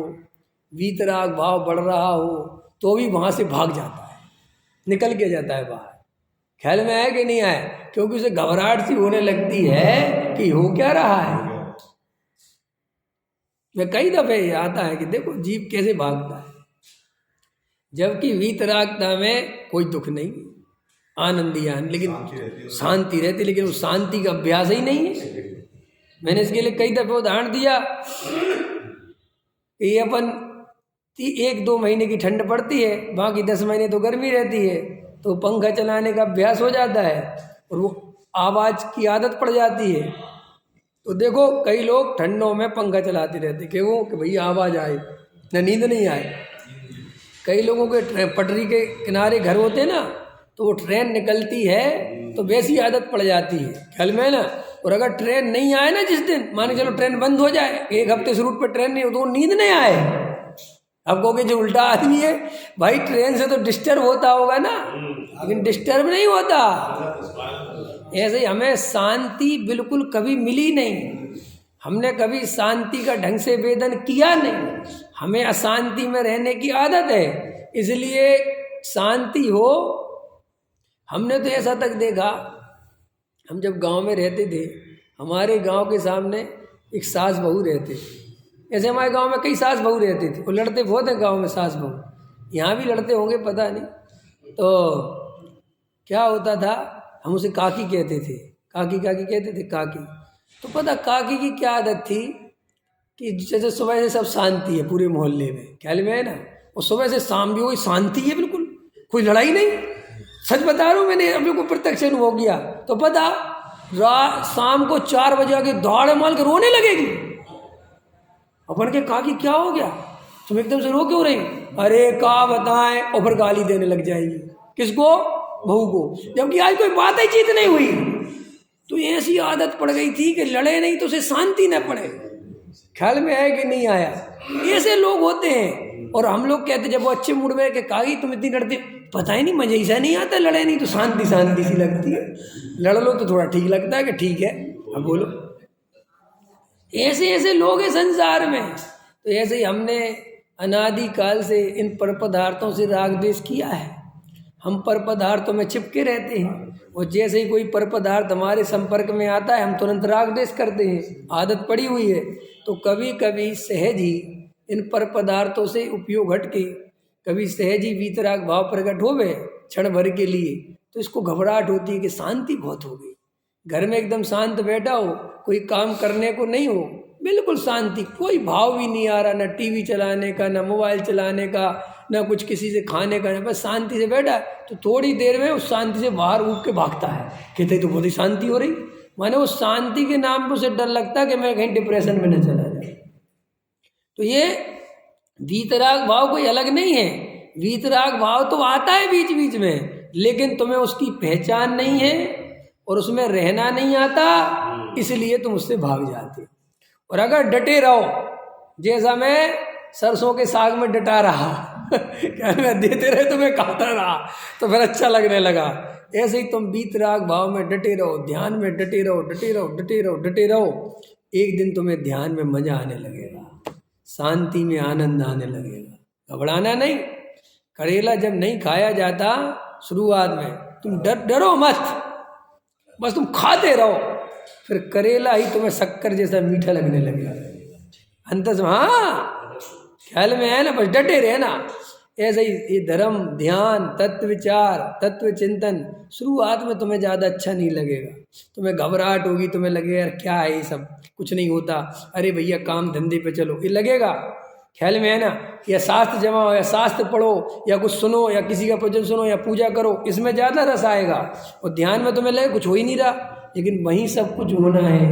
वीतराग भाव बढ़ रहा हो, तो भी वहां से भाग जाता है, निकल के जाता है बाहर, ख्याल में है कि नहीं है? क्योंकि उसे घबराहट सी होने लगती है कि हो क्या रहा है। मैं कई दफे आता है कि देखो जीव कैसे भागता है, जबकि वीतरागता में कोई दुख नहीं, आनंद ही आनंद, लेकिन शांति रहती, लेकिन उस शांति का अभ्यास ही नहीं है। मैंने इसके लिए कई दफे उदाहरण दिया ये अपन 1-2 महीने की ठंड पड़ती है, बाकी 10 महीने तो गर्मी रहती है, तो पंखा चलाने का अभ्यास हो जाता है और वो आवाज़ की आदत पड़ जाती है। तो देखो कई लोग ठंडों में पंखा चलाते रहते, क्यों? कि भैया आवाज़ आए, न नींद नहीं आए। कई लोगों के पटरी के किनारे घर होते हैं ना, तो वो ट्रेन निकलती है तो वैसी आदत पड़ जाती है, ख्याल में है ना। और अगर ट्रेन नहीं आए ना जिस दिन, मान के चलो ट्रेन बंद हो जाए, 1 हफ्ते से रूट पे ट्रेन नहीं हो, तो नींद नहीं आए। अब कहोगे जो उल्टा आदमी है, भाई ट्रेन से तो डिस्टर्ब होता होगा ना, लेकिन डिस्टर्ब नहीं होता। ऐसे ही हमें शांति बिल्कुल कभी मिली नहीं, हमने कभी शांति का ढंग से वेदन किया नहीं, हमें अशांति में रहने की आदत है। इसलिए शांति हो, हमने तो ऐसा तक देखा, हम जब गांव में रहते थे, हमारे गांव के सामने एक सास बहू रहते, ऐसे हमारे गांव में कई सास बहू रहते थे, वो लड़ते बहुत हैं गांव में सास बहू, यहाँ भी लड़ते होंगे पता नहीं। तो क्या होता था, हम उसे काकी कहते थे, काकी काकी कहते थे, काकी। तो पता काकी की क्या आदत थी कि जैसे सुबह से सब शांति है पूरे मोहल्ले में, ख्याल में है ना, और सुबह से शाम भी वही शांति है, बिल्कुल कोई लड़ाई नहीं। सच बता रहा हूँ, मैंने अपने को प्रत्यक्ष अनुभव किया। तो पता शाम को 4 बजे आके दौड़ मार के रोने लगेगी। अपन के काकी क्या हो गया, तुम एकदम से रो क्यों रही? अरे का बताएं, और फिर गाली देने लग जाएगी। किसको? बहू को, जबकि आज कोई बात ही चीत नहीं हुई। तो ऐसी आदत पड़ गई थी कि लड़े नहीं तो उसे शांति न पड़े। ख्याल में है कि नहीं आया? ऐसे लोग होते हैं। और हम लोग कहते जब वो अच्छे मूड में कि काकी तुम इतनी लड़ते, पता ही नहीं, मजा ऐसा नहीं आता, लड़े नहीं तो शांति शांति सी लगती है, लड़ लो तो थोड़ा ठीक लगता है कि ठीक है अब बोलो। ऐसे ऐसे लोग हैं संसार में। तो ऐसे ही हमने अनादि काल से इन पर पदार्थों से राग द्वेष किया है, हम पर पदार्थों में चिपके रहते हैं। और जैसे ही कोई पर पदार्थ हमारे संपर्क में आता है, हम तुरंत राग द्वेष करते हैं, आदत पड़ी हुई है। तो कभी कभी सहज ही इन पर पदार्थों से उपयोग हट के कभी सहज ही वीतराग भाव प्रकट हो गए क्षण भर के लिए, तो इसको घबराहट होती है कि शांति बहुत हो गई। घर में एकदम शांत बैठा हो, कोई काम करने को नहीं हो, बिल्कुल शांति, कोई भाव भी नहीं आ रहा, ना टीवी चलाने का, ना मोबाइल चलाने का, ना कुछ किसी से खाने का, ना बस शांति से बैठा है। तो थोड़ी देर में उस शांति से बाहर उठ के भागता है, कहते तो बहुत ही शांति हो रही। माने उस शांति के नाम पर उसे डर लगता है कि मैं कहीं डिप्रेशन में न चला जाए। तो ये वीतराग भाव कोई अलग नहीं है, वीतराग भाव तो आता है बीच बीच में, लेकिन तुम्हें उसकी पहचान नहीं है और उसमें रहना नहीं आता, इसलिए तुम उससे भाग जाते। और अगर डटे रहो, जैसा मैं सरसों के साग में डटा रहा क्या मैं देते रहे तो मैं खाता रहा, तो फिर अच्छा लगने लगा। ऐसे ही तुम वीतराग भाव में डटे रहो, ध्यान में डटे रहो, डटे रहो, डटे रहो, डटे रहो, एक दिन तुम्हें ध्यान में मजा आने लगेगा, शांति में आनंद आने लगेगा। घबराना नहीं। करेला जब नहीं खाया जाता शुरुआत में, तुम डरो मत, बस तुम खाते रहो, फिर करेला ही तुम्हें शक्कर जैसा मीठा लगने लगेगा अंतस। हाँ ख्याल में है ना, बस डटे रहे ना। ऐसे ही ये धर्म, ध्यान, तत्व विचार, तत्व चिंतन शुरुआत में तुम्हें ज़्यादा अच्छा नहीं लगेगा, तुम्हें घबराहट होगी, तुम्हें लगेगा यार क्या है ये सब, कुछ नहीं होता, अरे भैया काम धंधे पे चलो, ये लगेगा। ख्याल में है ना, या शास्त्र जमाओ, या शास्त्र पढ़ो, या कुछ सुनो, या किसी का प्रवचन सुनो, या पूजा करो, इसमें ज़्यादा रस आएगा। और ध्यान में तुम्हें लगे कुछ हो ही नहीं रहा, लेकिन वहीं सब कुछ होना है।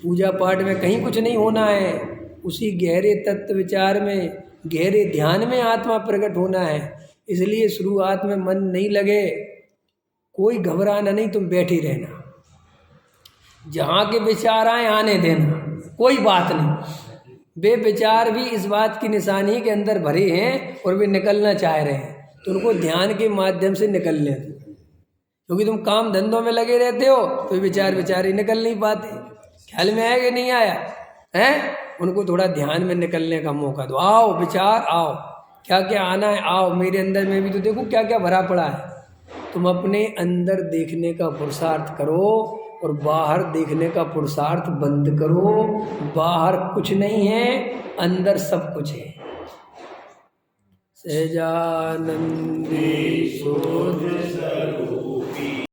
पूजा पाठ में कहीं कुछ नहीं होना है, उसी गहरे तत्व विचार में, गहरे ध्यान में आत्मा प्रकट होना है। इसलिए शुरुआत में मन नहीं लगे, कोई घबराना नहीं, तुम बैठे रहना, जहाँ के विचार आए आने देना, कोई बात नहीं। वे विचार भी इस बात की निशानी के अंदर भरे हैं और वे निकलना चाह रहे हैं, तो उनको ध्यान के माध्यम से निकलने दो। क्योंकि तुम काम धंधों में लगे रहते हो तो विचार ही निकल नहीं पाते। ख्याल में आया कि नहीं आया है? उनको थोड़ा ध्यान में निकलने का मौका दो। आओ विचार, आओ, क्या क्या आना है आओ, मेरे अंदर में भी तो देखो क्या क्या भरा पड़ा है। तुम अपने अंदर देखने का पुरुषार्थ करो और बाहर देखने का पुरुषार्थ बंद करो। बाहर कुछ नहीं है, अंदर सब कुछ है। सहजानंदी शोध